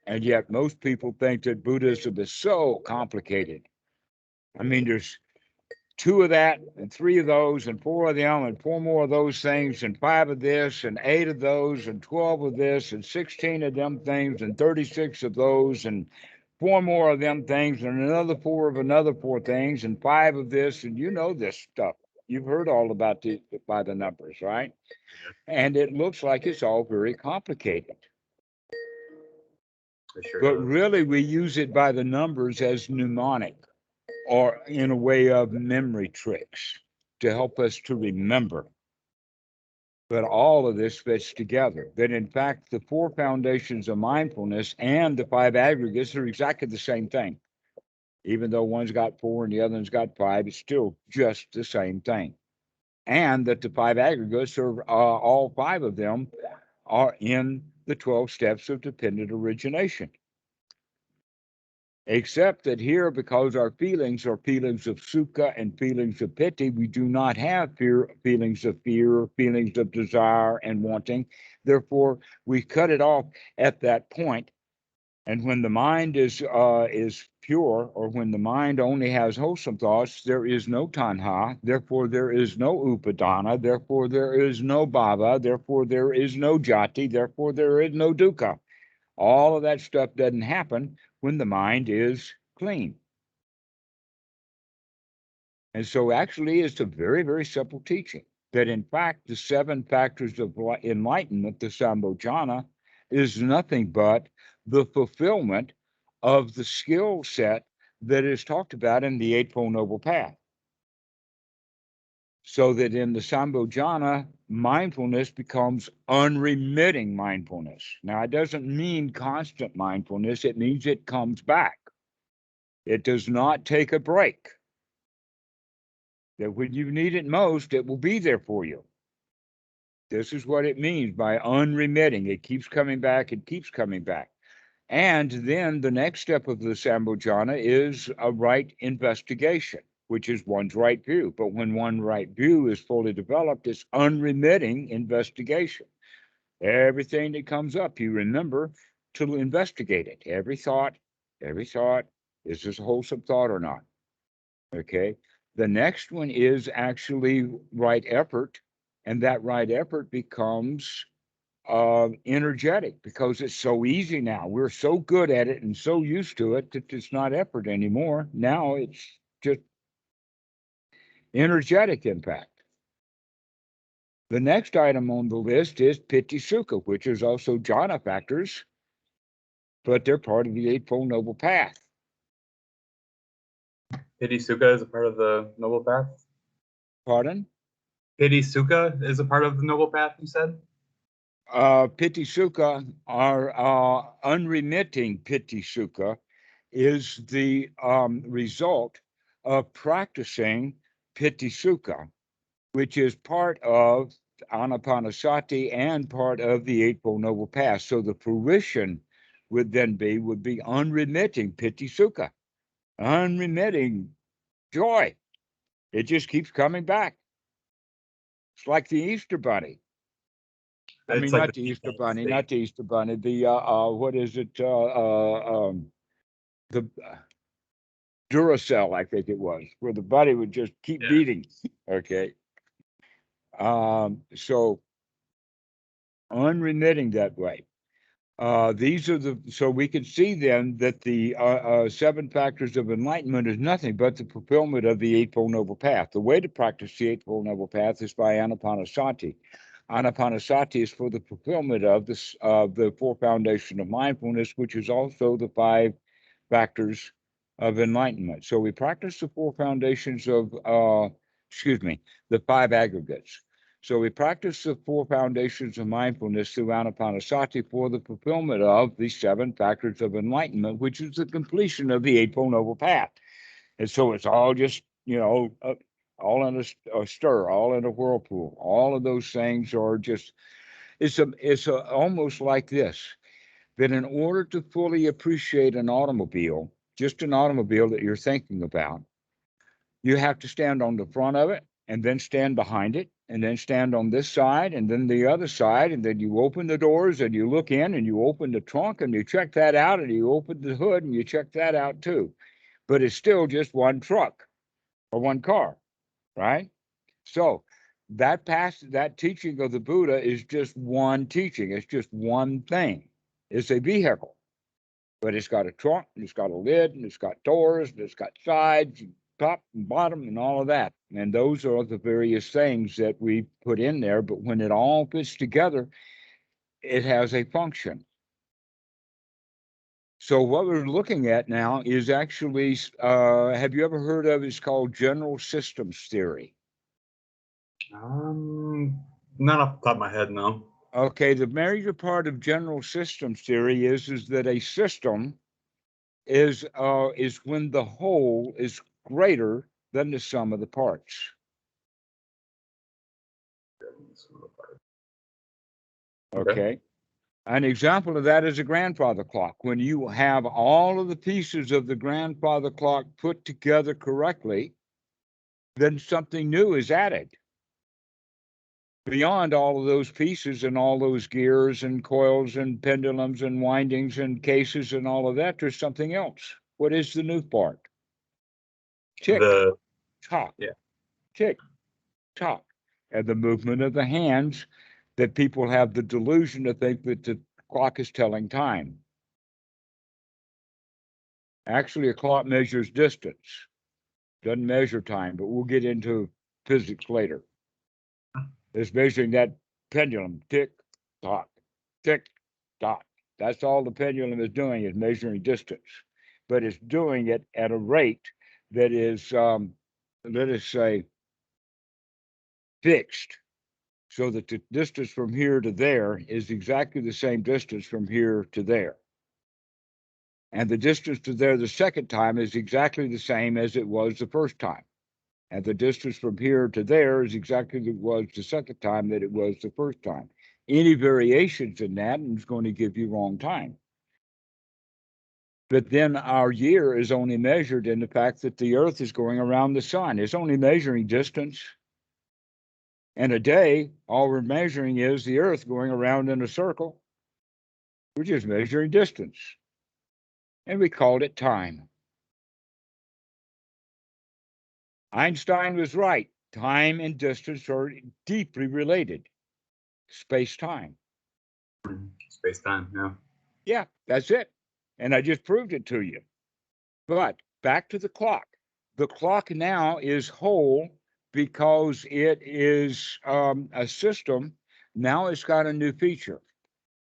And yet most people think that Buddhism is so complicated. I mean, there's 2 of that and 3 of those and 4 of them and 4 more of those things and 5 of this and 8 of those and 12 of this and 16 of them things and 36 of those and 4 more of them things and another 4 of another 4 things and 5 of this, and you know this stuff. You've heard all about this by the numbers, right? And it looks like it's all very complicated. Sure but does. really we use it by the numbers as mnemonic, or in a way of memory tricks to help us to remember. But all of this fits together. That in fact, the 4 foundations of mindfulness and the 5 aggregates are exactly the same thing. Even though one's got 4 and the other one's got 5, it's still just the same thing. And that the 5 aggregates are all 5 of them are in the 12 steps of dependent origination. Except that here, because our feelings are feelings of sukha and feelings of piti, we do not have feelings of fear, feelings of desire and wanting. Therefore, we cut it off at that point. And when the mind is pure, or when the mind only has wholesome thoughts, there is no tanha. Therefore, there is no upadana. Therefore, there is no bhava. Therefore, there is no jati. Therefore, there is no dukkha. All of that stuff doesn't happen when the mind is clean. And so actually it's a very, very simple teaching that in fact the 7 factors of enlightenment, the Sambhojana, is nothing but the fulfillment of the skill set that is talked about in the Eightfold Noble Path. So that in the Sambhojana, mindfulness becomes unremitting mindfulness. Now, it doesn't mean constant mindfulness. It means it comes back. It does not take a break. That when you need it most, it will be there for you. This is what it means by unremitting. It keeps coming back. It keeps coming back. And then the next step of the Sambhojana is a right investigation, which is one's right view. But when one right view is fully developed, it's unremitting investigation. Everything that comes up, you remember to investigate it. Every thought, is this a wholesome thought or not? Okay. The next one is actually right effort. And that right effort becomes energetic because it's so easy now. We're so good at it and so used to it that it's not effort anymore. Now it's just energetic impact. The next item on the list is piti sukha, which is also jhana factors, but they're part of the Eightfold Noble Path. Piti Sukha is a part of the Noble Path? Pardon? Piti Sukha is a part of the Noble Path, you said? Piti Sukha, our unremitting Piti Sukha, is the result of practicing Piti Sukha, which is part of Anapanasati and part of the Eightfold Noble Path. So the fruition would be unremitting Piti Sukha, unremitting joy. It just keeps coming back. It's like the Easter Bunny. I It's mean, like not the the Easter default Bunny, state. not the Easter Bunny. The what is it? The Duracell, I think it was, where the bunny would just keep Yeah. beating. Okay. So unremitting that way. These are so we can see then that the seven factors of enlightenment is nothing but the fulfillment of the Eightfold Noble Path. The way to practice the Eightfold Noble Path is by Anapanasati. Anapanasati is for the fulfillment of the four foundations of mindfulness, which is also the five factors of enlightenment. So we practice the four foundations of, the five aggregates. So we practice the four foundations of mindfulness through Anapanasati for the fulfillment of the seven factors of enlightenment, which is the completion of the Eightfold Noble Path. And so it's all just, all in a stir, all in a whirlpool. All of those things are just, it's almost like this, that in order to fully appreciate an automobile, just an automobile that you're thinking about, you have to stand on the front of it and then stand behind it and then stand on this side and then the other side. And then you open the doors and you look in and you open the trunk and you check that out and you open the hood and you check that out too. But it's still just one truck or one car, right? So that teaching of the Buddha is just one teaching. It's just one thing. It's a vehicle, but it's got a trunk, and it's got a lid, and it's got doors, and it's got sides, and top and bottom, and all of that. And those are the various things that we put in there. But when it all fits together, it has a function. So what we're looking at now is actually, have you ever heard of? It's called general systems theory. Not off the top of my head, no. Okay, the major part of general systems theory is that a system is when the whole is greater than the sum of the parts. Okay. An example of that is a grandfather clock. When you have all of the pieces of the grandfather clock put together correctly, then something new is added. Beyond all of those pieces and all those gears and coils and pendulums and windings and cases and all of that, there's something else. What is the new part? Tick, tock, yeah. tick, tock. And the movement of the hands, that people have the delusion to think that the clock is telling time. Actually, a clock measures distance, doesn't measure time, but we'll get into physics later. It's measuring that pendulum, tick, tock, tick, tock. That's all the pendulum is doing, is measuring distance. But it's doing it at a rate that is, let us say, fixed, so that the distance from here to there is exactly the same distance from here to there. And the distance to there the second time is exactly the same as it was the first time. And the distance from here to there is exactly as it was the second time that it was the first time. Any variations in that is going to give you wrong time. But then our year is only measured in the fact that the Earth is going around the sun. It's only measuring distance. And a day, all we're measuring is the Earth going around in a circle. We're just measuring distance. And we called it time. Einstein was right. Time and distance are deeply related. Space-time. Space-time, yeah. Yeah, that's it. And I just proved it to you. But back to the clock. The clock now is whole because it is a system. Now it's got a new feature.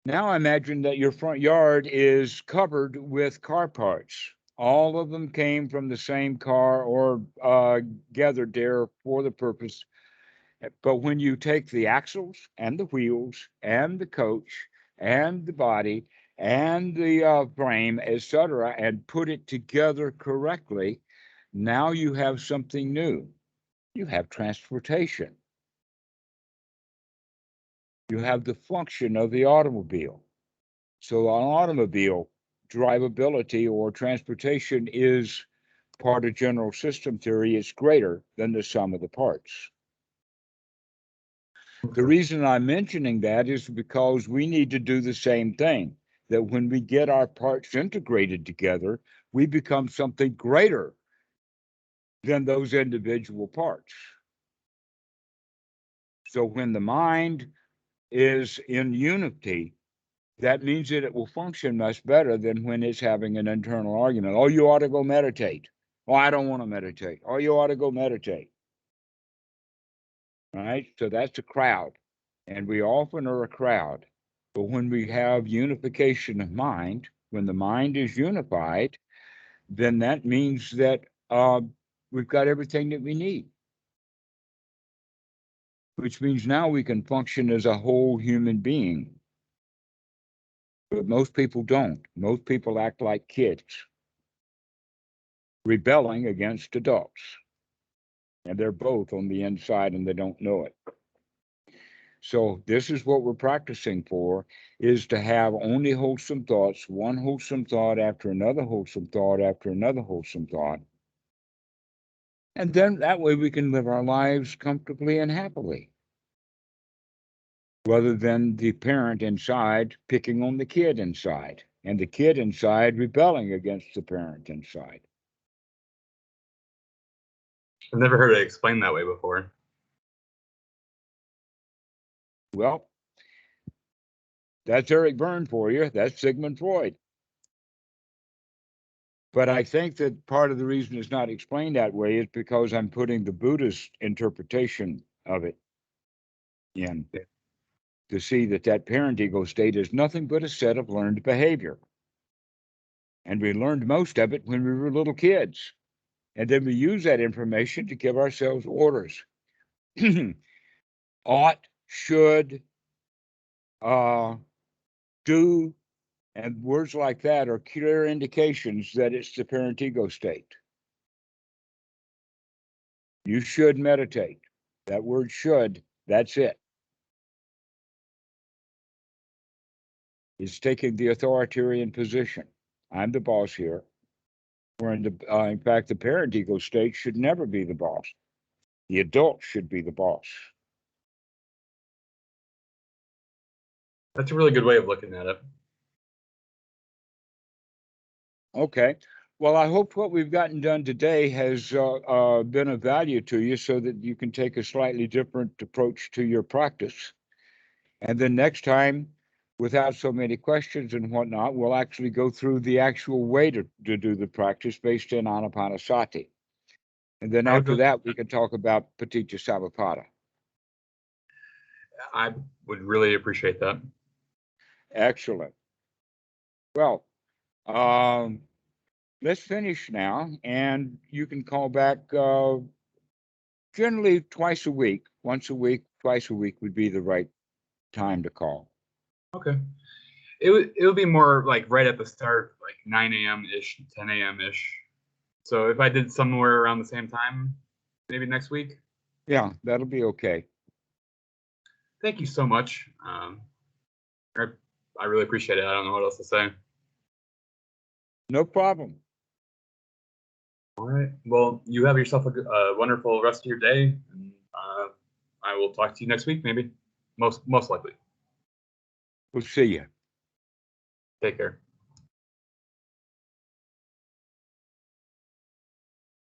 Now imagine that your front yard is covered with car parts. All of them came from the same car or gathered there for the purpose. But when you take the axles and the wheels and the coach and the body and the frame, etc., and put it together correctly, now you have something new. You have transportation. You have the function of the automobile. So an automobile drivability or transportation is part of general system theory. It's greater than the sum of the parts. The reason I'm mentioning that is because we need to do the same thing, that when we get our parts integrated together, we become something greater than those individual parts. So when the mind is in unity, that means that it will function much better than when it's having an internal argument. Oh, you ought to go meditate. Oh, I don't want to meditate. Oh, you ought to go meditate. Right? So that's a crowd. And we often are a crowd. But when we have unification of mind, when the mind is unified, then that means that we've got everything that we need. Which means now we can function as a whole human being. But most people don't. Most people act like kids, rebelling against adults. And they're both on the inside and they don't know it. So this is what we're practicing for, is to have only wholesome thoughts, one wholesome thought after another wholesome thought after another wholesome thought. And then that way we can live our lives comfortably and happily, rather than the parent inside picking on the kid inside and the kid inside rebelling against the parent inside. I've never heard it explained that way before. Well, that's Eric Berne for you. That's Sigmund Freud. But I think that part of the reason it's not explained that way is because I'm putting the Buddhist interpretation of it in, to see that that parent ego state is nothing but a set of learned behavior. And we learned most of it when we were little kids. And then we use that information to give ourselves orders. Ought, should, do, and words like that are clear indications that it's the parent ego state. You should meditate. That word should, that's it. It's taking the authoritarian position. I'm the boss here. Where in fact, the parent ego state should never be the boss. The adult should be the boss. That's a really good way of looking at it. Okay. Well, I hope what we've gotten done today has been of value to you so that you can take a slightly different approach to your practice. And then next time, without so many questions and whatnot, we'll actually go through the actual way to do the practice based in Anapanasati. And then after that, we can talk about Paticca Samuppada. I would really appreciate that. Excellent. Well, let's finish now, and you can call back generally twice a week. Once a week, twice a week would be the right time to call. Okay. It would be more like right at the start, like 9 a.m.-ish, 10 a.m.-ish. So if I did somewhere around the same time, maybe next week. Yeah, that'll be okay. Thank you so much. I really appreciate it. I don't know what else to say. No problem. All right. Well, you have yourself a wonderful rest of your day. And, I will talk to you next week, maybe. Most likely. We'll see you. Take care.